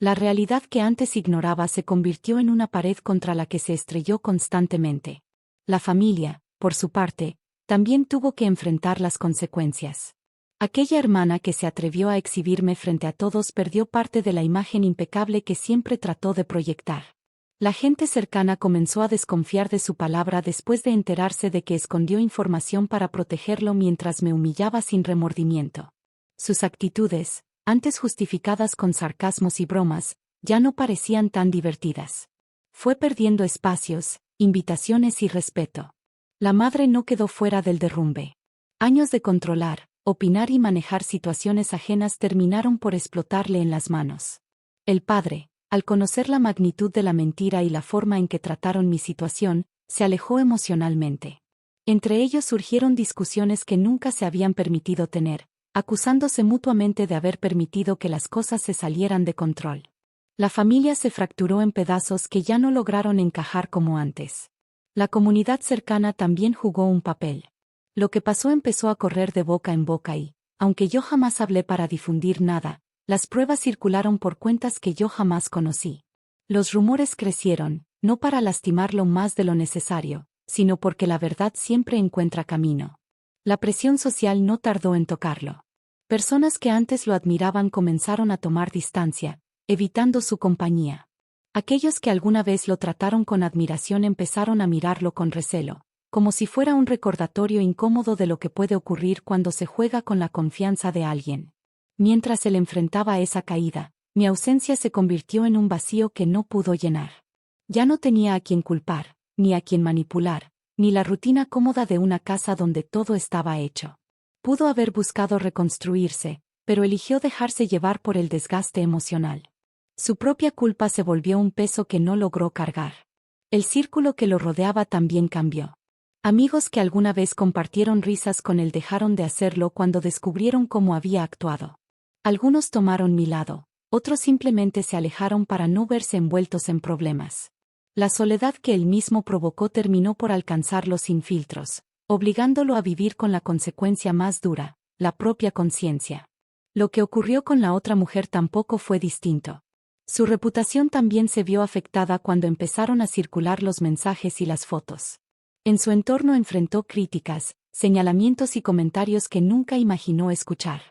La realidad que antes ignoraba se convirtió en una pared contra la que se estrelló constantemente. La familia, por su parte, también tuvo que enfrentar las consecuencias. Aquella hermana que se atrevió a exhibirme frente a todos perdió parte de la imagen impecable que siempre trató de proyectar. La gente cercana comenzó a desconfiar de su palabra después de enterarse de que escondió información para protegerlo mientras me humillaba sin remordimiento. Sus actitudes, antes justificadas con sarcasmos y bromas, ya no parecían tan divertidas. Fue perdiendo espacios, invitaciones y respeto. La madre no quedó fuera del derrumbe. Años de controlar, opinar y manejar situaciones ajenas terminaron por explotarle en las manos. El padre, al conocer la magnitud de la mentira y la forma en que trataron mi situación, se alejó emocionalmente. Entre ellos surgieron discusiones que nunca se habían permitido tener, acusándose mutuamente de haber permitido que las cosas se salieran de control. La familia se fracturó en pedazos que ya no lograron encajar como antes. La comunidad cercana también jugó un papel. Lo que pasó empezó a correr de boca en boca y, aunque yo jamás hablé para difundir nada, las pruebas circularon por cuentas que yo jamás conocí. Los rumores crecieron, no para lastimarlo más de lo necesario, sino porque la verdad siempre encuentra camino. La presión social no tardó en tocarlo. Personas que antes lo admiraban comenzaron a tomar distancia, evitando su compañía. Aquellos que alguna vez lo trataron con admiración empezaron a mirarlo con recelo, como si fuera un recordatorio incómodo de lo que puede ocurrir cuando se juega con la confianza de alguien. Mientras él enfrentaba esa caída, mi ausencia se convirtió en un vacío que no pudo llenar. Ya no tenía a quien culpar, ni a quien manipular, ni la rutina cómoda de una casa donde todo estaba hecho. Pudo haber buscado reconstruirse, pero eligió dejarse llevar por el desgaste emocional. Su propia culpa se volvió un peso que no logró cargar. El círculo que lo rodeaba también cambió. Amigos que alguna vez compartieron risas con él dejaron de hacerlo cuando descubrieron cómo había actuado. Algunos tomaron mi lado, otros simplemente se alejaron para no verse envueltos en problemas. La soledad que él mismo provocó terminó por alcanzarlo sin filtros, obligándolo a vivir con la consecuencia más dura, la propia conciencia. Lo que ocurrió con la otra mujer tampoco fue distinto. Su reputación también se vio afectada cuando empezaron a circular los mensajes y las fotos. En su entorno enfrentó críticas, señalamientos y comentarios que nunca imaginó escuchar.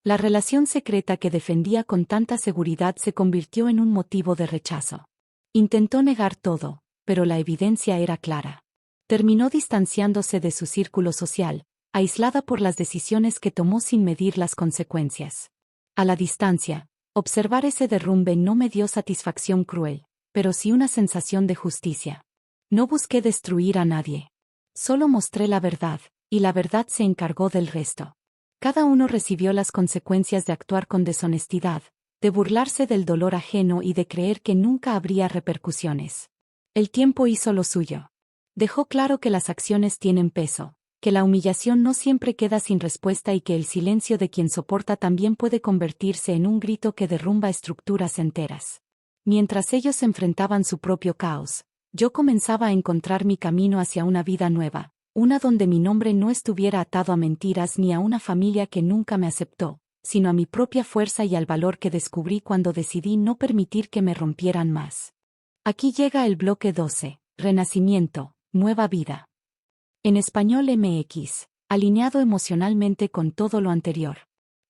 La relación secreta que defendía con tanta seguridad se convirtió en un motivo de rechazo. Intentó negar todo, pero la evidencia era clara. Terminó distanciándose de su círculo social, aislada por las decisiones que tomó sin medir las consecuencias. A la distancia, observar ese derrumbe no me dio satisfacción cruel, pero sí una sensación de justicia. No busqué destruir a nadie. Solo mostré la verdad, y la verdad se encargó del resto. Cada uno recibió las consecuencias de actuar con deshonestidad, de burlarse del dolor ajeno y de creer que nunca habría repercusiones. El tiempo hizo lo suyo. Dejó claro que las acciones tienen peso, que la humillación no siempre queda sin respuesta y que el silencio de quien soporta también puede convertirse en un grito que derrumba estructuras enteras. Mientras ellos enfrentaban su propio caos, yo comenzaba a encontrar mi camino hacia una vida nueva, una donde mi nombre no estuviera atado a mentiras ni a una familia que nunca me aceptó, sino a mi propia fuerza y al valor que descubrí cuando decidí no permitir que me rompieran más. Aquí llega el bloque 12, Renacimiento, Nueva Vida. En español MX, alineado emocionalmente con todo lo anterior.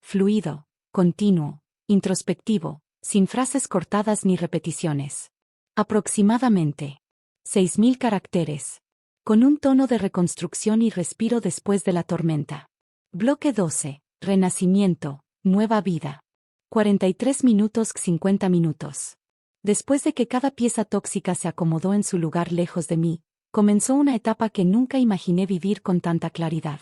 Fluido, continuo, introspectivo, sin frases cortadas ni repeticiones. Aproximadamente 6.000 caracteres. Con un tono de reconstrucción y respiro después de la tormenta. Bloque 12, Renacimiento, Nueva Vida. 43 minutos 50 minutos. Después de que cada pieza tóxica se acomodó en su lugar lejos de mí, comenzó una etapa que nunca imaginé vivir con tanta claridad.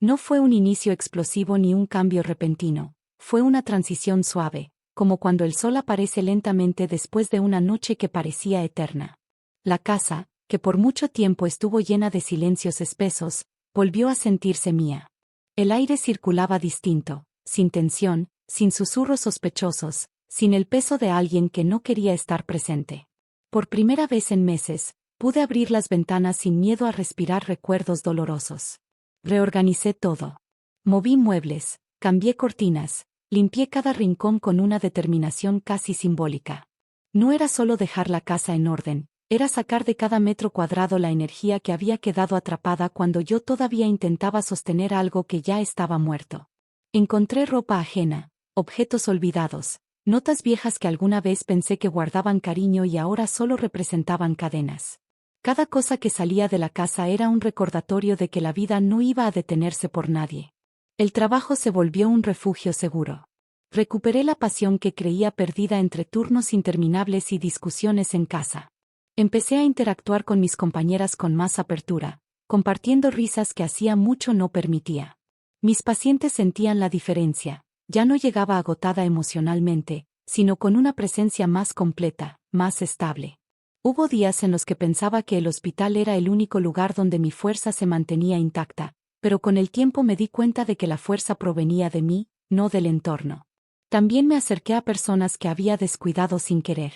No fue un inicio explosivo ni un cambio repentino, fue una transición suave, como cuando el sol aparece lentamente después de una noche que parecía eterna. La casa, que por mucho tiempo estuvo llena de silencios espesos, volvió a sentirse mía. El aire circulaba distinto, sin tensión, sin susurros sospechosos, sin el peso de alguien que no quería estar presente. Por primera vez en meses, pude abrir las ventanas sin miedo a respirar recuerdos dolorosos. Reorganicé todo. Moví muebles, cambié cortinas, limpié cada rincón con una determinación casi simbólica. No era solo dejar la casa en orden, era sacar de cada metro cuadrado la energía que había quedado atrapada cuando yo todavía intentaba sostener algo que ya estaba muerto. Encontré ropa ajena, objetos olvidados, Notas viejas que alguna vez pensé que guardaban cariño y ahora solo representaban cadenas. Cada cosa que salía de la casa era un recordatorio de que la vida no iba a detenerse por nadie. El trabajo se volvió un refugio seguro. Recuperé la pasión que creía perdida entre turnos interminables y discusiones en casa. Empecé a interactuar con mis compañeras con más apertura, compartiendo risas que hacía mucho no permitía. Mis pacientes sentían la diferencia, ya no llegaba agotada emocionalmente, sino con una presencia más completa, más estable. Hubo días en los que pensaba que el hospital era el único lugar donde mi fuerza se mantenía intacta, pero con el tiempo me di cuenta de que la fuerza provenía de mí, no del entorno. También me acerqué a personas que había descuidado sin querer.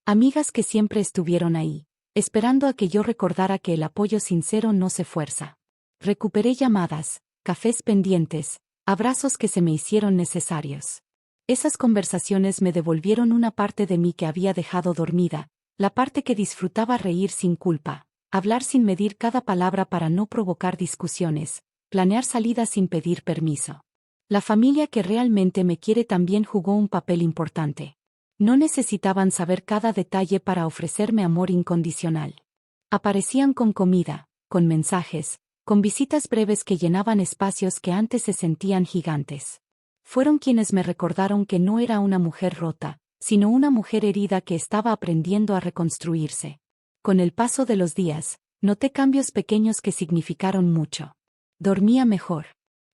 Amigas que siempre estuvieron ahí, esperando a que yo recordara que el apoyo sincero no se fuerza. Recuperé llamadas, cafés pendientes, abrazos que se me hicieron necesarios. Esas conversaciones me devolvieron una parte de mí que había dejado dormida, la parte que disfrutaba reír sin culpa, hablar sin medir cada palabra para no provocar discusiones, planear salidas sin pedir permiso. La familia que realmente me quiere también jugó un papel importante. No necesitaban saber cada detalle para ofrecerme amor incondicional. Aparecían con comida, con mensajes, con visitas breves que llenaban espacios que antes se sentían gigantes. Fueron quienes me recordaron que no era una mujer rota, sino una mujer herida que estaba aprendiendo a reconstruirse. Con el paso de los días, noté cambios pequeños que significaron mucho. Dormía mejor.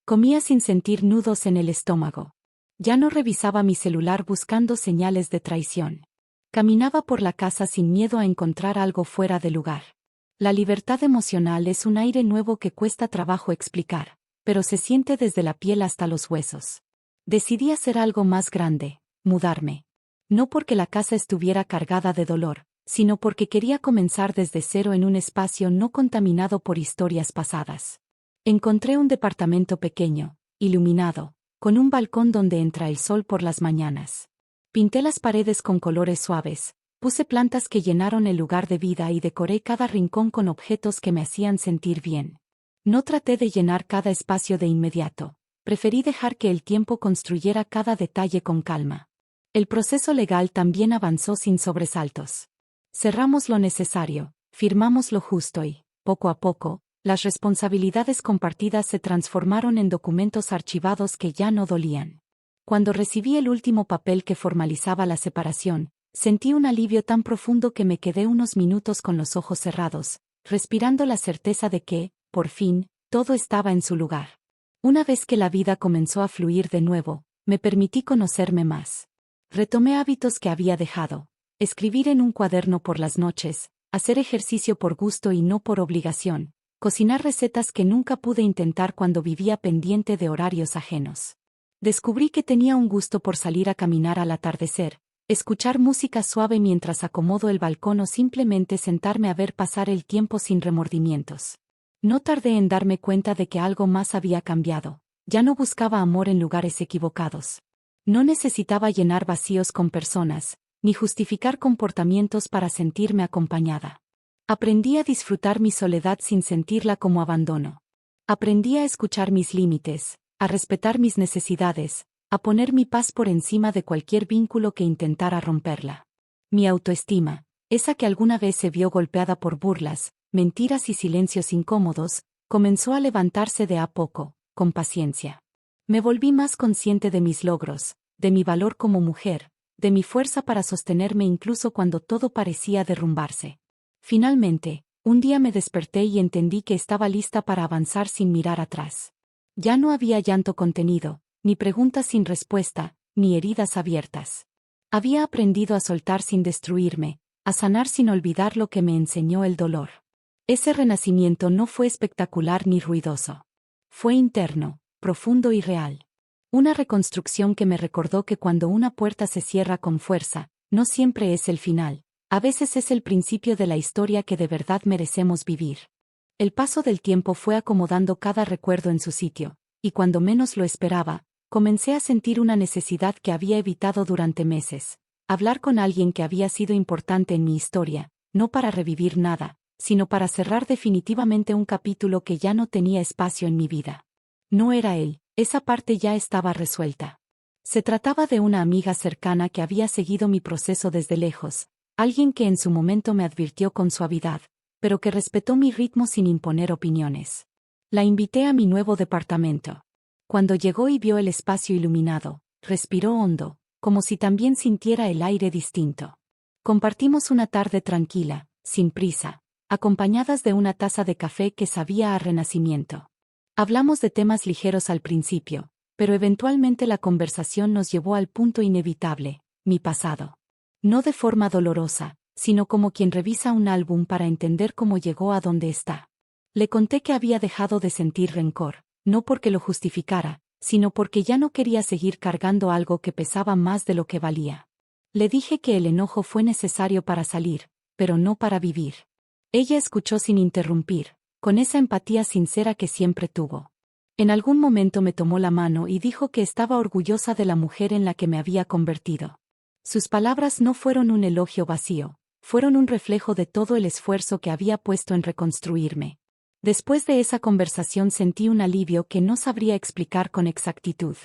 Comía sin sentir nudos en el estómago. Ya no revisaba mi celular buscando señales de traición. Caminaba por la casa sin miedo a encontrar algo fuera de lugar. La libertad emocional es un aire nuevo que cuesta trabajo explicar, pero se siente desde la piel hasta los huesos. Decidí hacer algo más grande, mudarme. No porque la casa estuviera cargada de dolor, sino porque quería comenzar desde cero en un espacio no contaminado por historias pasadas. Encontré un departamento pequeño, iluminado, con un balcón donde entra el sol por las mañanas. Pinté las paredes con colores suaves, puse plantas que llenaron el lugar de vida y decoré cada rincón con objetos que me hacían sentir bien. No traté de llenar cada espacio de inmediato, preferí dejar que el tiempo construyera cada detalle con calma. El proceso legal también avanzó sin sobresaltos. Cerramos lo necesario, firmamos lo justo y, poco a poco, las responsabilidades compartidas se transformaron en documentos archivados que ya no dolían. Cuando recibí el último papel que formalizaba la separación, sentí un alivio tan profundo que me quedé unos minutos con los ojos cerrados, respirando la certeza de que, por fin, todo estaba en su lugar. Una vez que la vida comenzó a fluir de nuevo, me permití conocerme más. Retomé hábitos que había dejado, escribir en un cuaderno por las noches, hacer ejercicio por gusto y no por obligación, cocinar recetas que nunca pude intentar cuando vivía pendiente de horarios ajenos. Descubrí que tenía un gusto por salir a caminar al atardecer, escuchar música suave mientras acomodo el balcón o simplemente sentarme a ver pasar el tiempo sin remordimientos. No tardé en darme cuenta de que algo más había cambiado, ya no buscaba amor en lugares equivocados. No necesitaba llenar vacíos con personas, ni justificar comportamientos para sentirme acompañada. Aprendí a disfrutar mi soledad sin sentirla como abandono. Aprendí a escuchar mis límites, a respetar mis necesidades, a poner mi paz por encima de cualquier vínculo que intentara romperla. Mi autoestima, esa que alguna vez se vio golpeada por burlas, mentiras y silencios incómodos, comenzó a levantarse de a poco, con paciencia. Me volví más consciente de mis logros, de mi valor como mujer, de mi fuerza para sostenerme incluso cuando todo parecía derrumbarse. Finalmente, un día me desperté y entendí que estaba lista para avanzar sin mirar atrás. Ya no había llanto contenido, ni preguntas sin respuesta, ni heridas abiertas. Había aprendido a soltar sin destruirme, a sanar sin olvidar lo que me enseñó el dolor. Ese renacimiento no fue espectacular ni ruidoso. Fue interno, profundo y real. Una reconstrucción que me recordó que cuando una puerta se cierra con fuerza, no siempre es el final, a veces es el principio de la historia que de verdad merecemos vivir. El paso del tiempo fue acomodando cada recuerdo en su sitio, y cuando menos lo esperaba, comencé a sentir una necesidad que había evitado durante meses: hablar con alguien que había sido importante en mi historia, no para revivir nada, sino para cerrar definitivamente un capítulo que ya no tenía espacio en mi vida. No era él, esa parte ya estaba resuelta. Se trataba de una amiga cercana que había seguido mi proceso desde lejos, alguien que en su momento me advirtió con suavidad, pero que respetó mi ritmo sin imponer opiniones. La invité a mi nuevo departamento. Cuando llegó y vio el espacio iluminado, respiró hondo, como si también sintiera el aire distinto. Compartimos una tarde tranquila, sin prisa, acompañadas de una taza de café que sabía a renacimiento. Hablamos de temas ligeros al principio, pero eventualmente la conversación nos llevó al punto inevitable, mi pasado. No de forma dolorosa, sino como quien revisa un álbum para entender cómo llegó a donde está. Le conté que había dejado de sentir rencor, no porque lo justificara, sino porque ya no quería seguir cargando algo que pesaba más de lo que valía. Le dije que el enojo fue necesario para salir, pero no para vivir. Ella escuchó sin interrumpir, con esa empatía sincera que siempre tuvo. En algún momento me tomó la mano y dijo que estaba orgullosa de la mujer en la que me había convertido. Sus palabras no fueron un elogio vacío, fueron un reflejo de todo el esfuerzo que había puesto en reconstruirme. Después de esa conversación sentí un alivio que no sabría explicar con exactitud.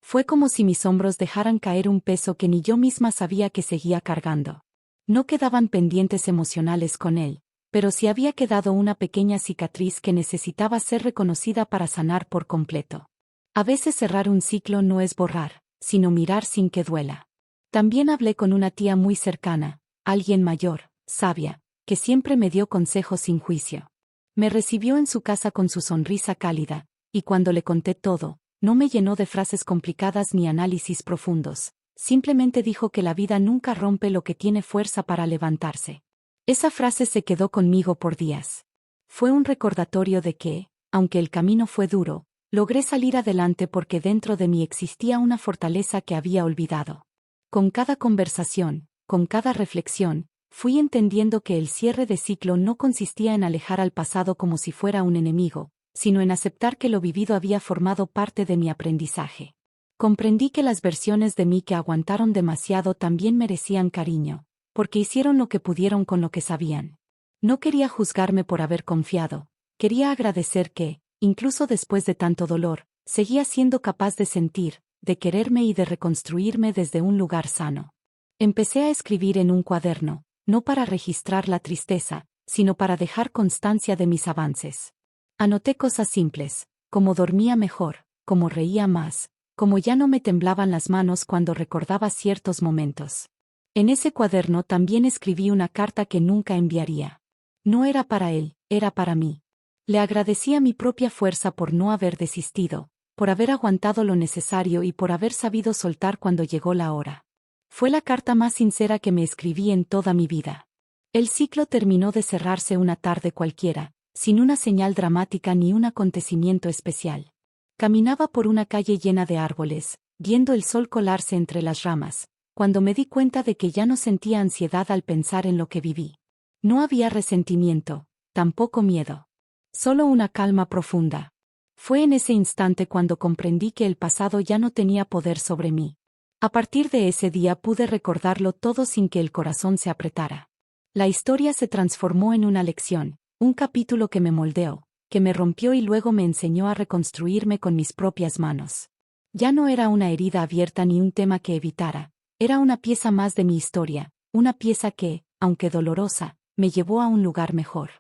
Fue como si mis hombros dejaran caer un peso que ni yo misma sabía que seguía cargando. No quedaban pendientes emocionales con él, pero sí había quedado una pequeña cicatriz que necesitaba ser reconocida para sanar por completo. A veces cerrar un ciclo no es borrar, sino mirar sin que duela. También hablé con una tía muy cercana, alguien mayor, sabia, que siempre me dio consejos sin juicio. Me recibió en su casa con su sonrisa cálida, y cuando le conté todo, no me llenó de frases complicadas ni análisis profundos, simplemente dijo que la vida nunca rompe lo que tiene fuerza para levantarse. Esa frase se quedó conmigo por días. Fue un recordatorio de que, aunque el camino fue duro, logré salir adelante porque dentro de mí existía una fortaleza que había olvidado. Con cada conversación, con cada reflexión, fui entendiendo que el cierre de ciclo no consistía en alejar al pasado como si fuera un enemigo, sino en aceptar que lo vivido había formado parte de mi aprendizaje. Comprendí que las versiones de mí que aguantaron demasiado también merecían cariño, porque hicieron lo que pudieron con lo que sabían. No quería juzgarme por haber confiado, quería agradecer que, incluso después de tanto dolor, seguía siendo capaz de sentir, de quererme y de reconstruirme desde un lugar sano. Empecé a escribir en un cuaderno, no para registrar la tristeza, sino para dejar constancia de mis avances. Anoté cosas simples, como dormía mejor, como reía más, como ya no me temblaban las manos cuando recordaba ciertos momentos. En ese cuaderno también escribí una carta que nunca enviaría. No era para él, era para mí. Le agradecí a mi propia fuerza por no haber desistido, por haber aguantado lo necesario y por haber sabido soltar cuando llegó la hora. Fue la carta más sincera que me escribí en toda mi vida. El ciclo terminó de cerrarse una tarde cualquiera, sin una señal dramática ni un acontecimiento especial. Caminaba por una calle llena de árboles, viendo el sol colarse entre las ramas, cuando me di cuenta de que ya no sentía ansiedad al pensar en lo que viví. No había resentimiento, tampoco miedo. Solo una calma profunda. Fue en ese instante cuando comprendí que el pasado ya no tenía poder sobre mí. A partir de ese día pude recordarlo todo sin que el corazón se apretara. La historia se transformó en una lección, un capítulo que me moldeó, que me rompió y luego me enseñó a reconstruirme con mis propias manos. Ya no era una herida abierta ni un tema que evitara, era una pieza más de mi historia, una pieza que, aunque dolorosa, me llevó a un lugar mejor.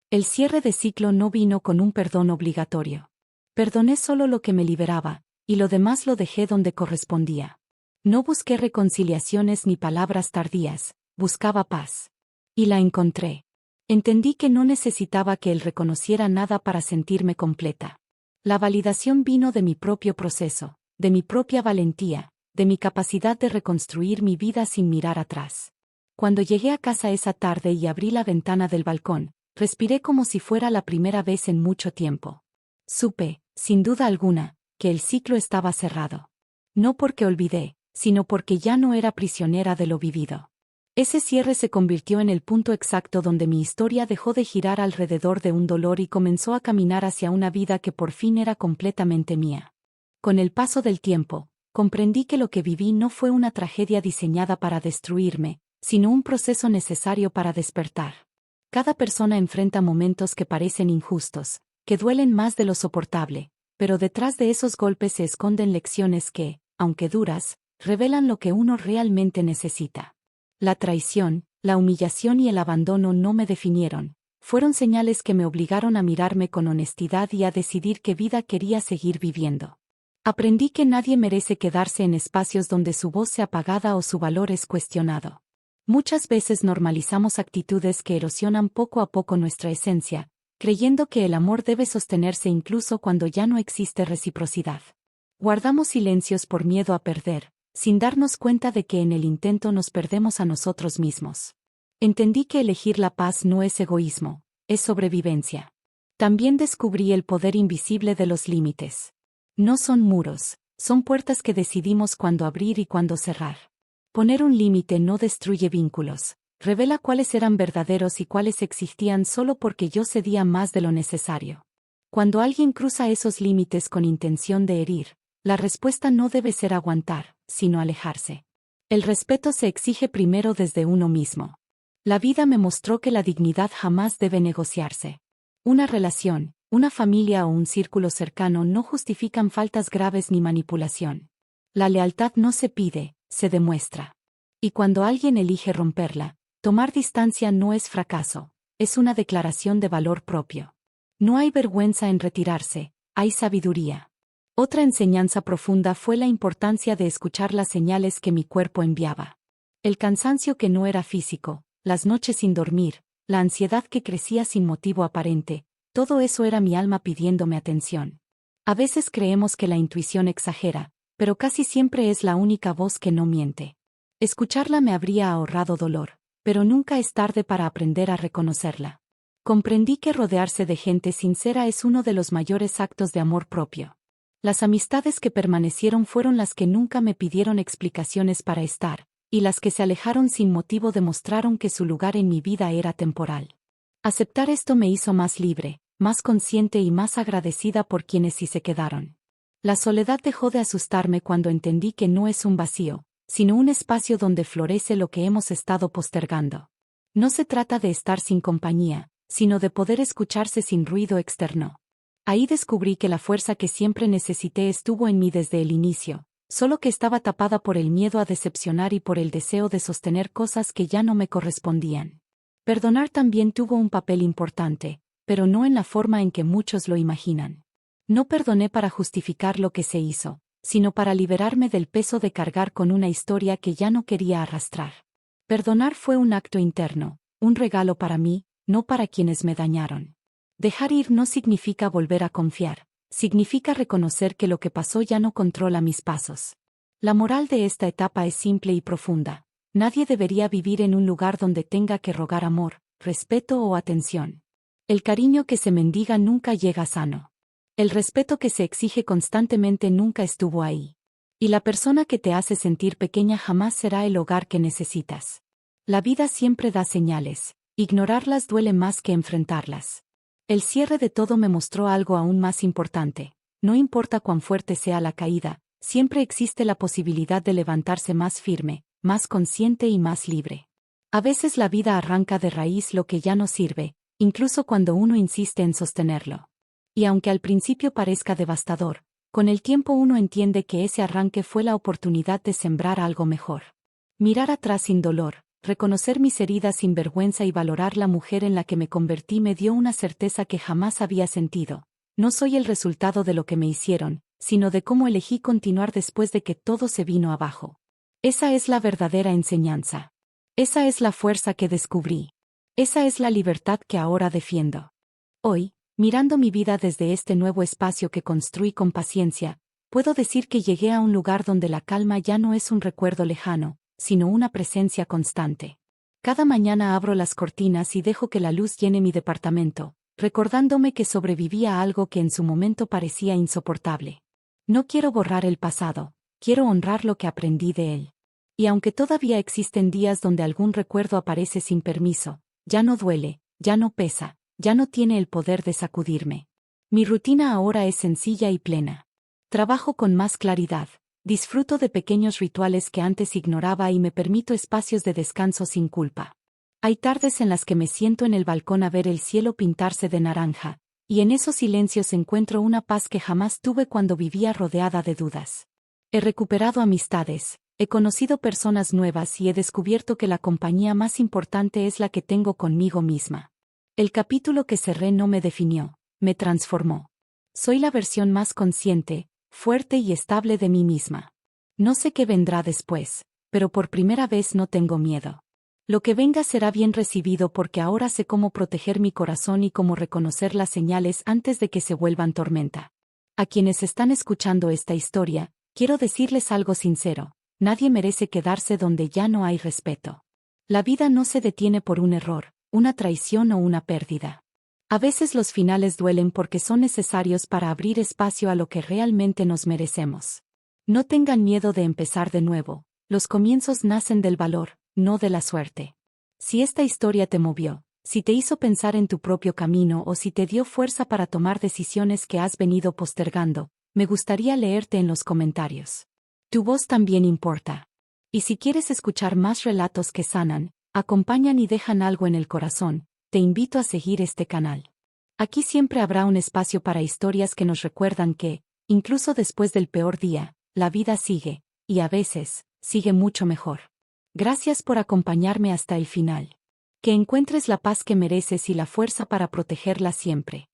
El cierre de ciclo no vino con un perdón obligatorio. Perdoné solo lo que me liberaba, y lo demás lo dejé donde correspondía. No busqué reconciliaciones ni palabras tardías, buscaba paz. Y la encontré. Entendí que no necesitaba que él reconociera nada para sentirme completa. La validación vino de mi propio proceso, de mi propia valentía, de mi capacidad de reconstruir mi vida sin mirar atrás. Cuando llegué a casa esa tarde y abrí la ventana del balcón, respiré como si fuera la primera vez en mucho tiempo. Supe, sin duda alguna, que el ciclo estaba cerrado. No porque olvidé, sino porque ya no era prisionera de lo vivido. Ese cierre se convirtió en el punto exacto donde mi historia dejó de girar alrededor de un dolor y comenzó a caminar hacia una vida que por fin era completamente mía. Con el paso del tiempo, comprendí que lo que viví no fue una tragedia diseñada para destruirme, sino un proceso necesario para despertar. Cada persona enfrenta momentos que parecen injustos, que duelen más de lo soportable, pero detrás de esos golpes se esconden lecciones que, aunque duras, revelan lo que uno realmente necesita. La traición, la humillación y el abandono no me definieron, fueron señales que me obligaron a mirarme con honestidad y a decidir qué vida quería seguir viviendo. Aprendí que nadie merece quedarse en espacios donde su voz sea apagada o su valor es cuestionado. Muchas veces normalizamos actitudes que erosionan poco a poco nuestra esencia, creyendo que el amor debe sostenerse incluso cuando ya no existe reciprocidad. Guardamos silencios por miedo a perder, sin darnos cuenta de que en el intento nos perdemos a nosotros mismos. Entendí que elegir la paz no es egoísmo, es sobrevivencia. También descubrí el poder invisible de los límites. No son muros, son puertas que decidimos cuándo abrir y cuándo cerrar. Poner un límite no destruye vínculos, revela cuáles eran verdaderos y cuáles existían solo porque yo cedía más de lo necesario. Cuando alguien cruza esos límites con intención de herir, la respuesta no debe ser aguantar, sino alejarse. El respeto se exige primero desde uno mismo. La vida me mostró que la dignidad jamás debe negociarse. Una relación, una familia o un círculo cercano no justifican faltas graves ni manipulación. La lealtad no se pide, se demuestra. Y cuando alguien elige romperla, tomar distancia no es fracaso, es una declaración de valor propio. No hay vergüenza en retirarse, hay sabiduría. Otra enseñanza profunda fue la importancia de escuchar las señales que mi cuerpo enviaba. El cansancio que no era físico, las noches sin dormir, la ansiedad que crecía sin motivo aparente, todo eso era mi alma pidiéndome atención. A veces creemos que la intuición exagera, pero casi siempre es la única voz que no miente. Escucharla me habría ahorrado dolor, pero nunca es tarde para aprender a reconocerla. Comprendí que rodearse de gente sincera es uno de los mayores actos de amor propio. Las amistades que permanecieron fueron las que nunca me pidieron explicaciones para estar, y las que se alejaron sin motivo demostraron que su lugar en mi vida era temporal. Aceptar esto me hizo más libre, más consciente y más agradecida por quienes sí se quedaron. La soledad dejó de asustarme cuando entendí que no es un vacío, sino un espacio donde florece lo que hemos estado postergando. No se trata de estar sin compañía, sino de poder escucharse sin ruido externo. Ahí descubrí que la fuerza que siempre necesité estuvo en mí desde el inicio, solo que estaba tapada por el miedo a decepcionar y por el deseo de sostener cosas que ya no me correspondían. Perdonar también tuvo un papel importante, pero no en la forma en que muchos lo imaginan. No perdoné para justificar lo que se hizo, sino para liberarme del peso de cargar con una historia que ya no quería arrastrar. Perdonar fue un acto interno, un regalo para mí, no para quienes me dañaron. Dejar ir no significa volver a confiar, significa reconocer que lo que pasó ya no controla mis pasos. La moral de esta etapa es simple y profunda. Nadie debería vivir en un lugar donde tenga que rogar amor, respeto o atención. El cariño que se mendiga nunca llega sano. El respeto que se exige constantemente nunca estuvo ahí. Y la persona que te hace sentir pequeña jamás será el hogar que necesitas. La vida siempre da señales, ignorarlas duele más que enfrentarlas. El cierre de todo me mostró algo aún más importante. No importa cuán fuerte sea la caída, siempre existe la posibilidad de levantarse más firme, más consciente y más libre. A veces la vida arranca de raíz lo que ya no sirve, incluso cuando uno insiste en sostenerlo. Y aunque al principio parezca devastador, con el tiempo uno entiende que ese arranque fue la oportunidad de sembrar algo mejor. Mirar atrás sin dolor, reconocer mis heridas sin vergüenza y valorar la mujer en la que me convertí me dio una certeza que jamás había sentido. No soy el resultado de lo que me hicieron, sino de cómo elegí continuar después de que todo se vino abajo. Esa es la verdadera enseñanza. Esa es la fuerza que descubrí. Esa es la libertad que ahora defiendo. Hoy, mirando mi vida desde este nuevo espacio que construí con paciencia, puedo decir que llegué a un lugar donde la calma ya no es un recuerdo lejano, sino una presencia constante. Cada mañana abro las cortinas y dejo que la luz llene mi departamento, recordándome que sobreviví a algo que en su momento parecía insoportable. No quiero borrar el pasado, quiero honrar lo que aprendí de él. Y aunque todavía existen días donde algún recuerdo aparece sin permiso, ya no duele, ya no pesa, ya no tiene el poder de sacudirme. Mi rutina ahora es sencilla y plena. Trabajo con más claridad, disfruto de pequeños rituales que antes ignoraba y me permito espacios de descanso sin culpa. Hay tardes en las que me siento en el balcón a ver el cielo pintarse de naranja, y en esos silencios encuentro una paz que jamás tuve cuando vivía rodeada de dudas. He recuperado amistades, he conocido personas nuevas y he descubierto que la compañía más importante es la que tengo conmigo misma. El capítulo que cerré no me definió, me transformó. Soy la versión más consciente, fuerte y estable de mí misma. No sé qué vendrá después, pero por primera vez no tengo miedo. Lo que venga será bien recibido porque ahora sé cómo proteger mi corazón y cómo reconocer las señales antes de que se vuelvan tormenta. A quienes están escuchando esta historia, quiero decirles algo sincero: nadie merece quedarse donde ya no hay respeto. La vida no se detiene por un error, una traición o una pérdida. A veces los finales duelen porque son necesarios para abrir espacio a lo que realmente nos merecemos. No tengan miedo de empezar de nuevo, los comienzos nacen del valor, no de la suerte. Si esta historia te movió, si te hizo pensar en tu propio camino o si te dio fuerza para tomar decisiones que has venido postergando, me gustaría leerte en los comentarios. Tu voz también importa. Y si quieres escuchar más relatos que sanan, acompañan y dejan algo en el corazón, te invito a seguir este canal. Aquí siempre habrá un espacio para historias que nos recuerdan que, incluso después del peor día, la vida sigue, y a veces, sigue mucho mejor. Gracias por acompañarme hasta el final. Que encuentres la paz que mereces y la fuerza para protegerla siempre.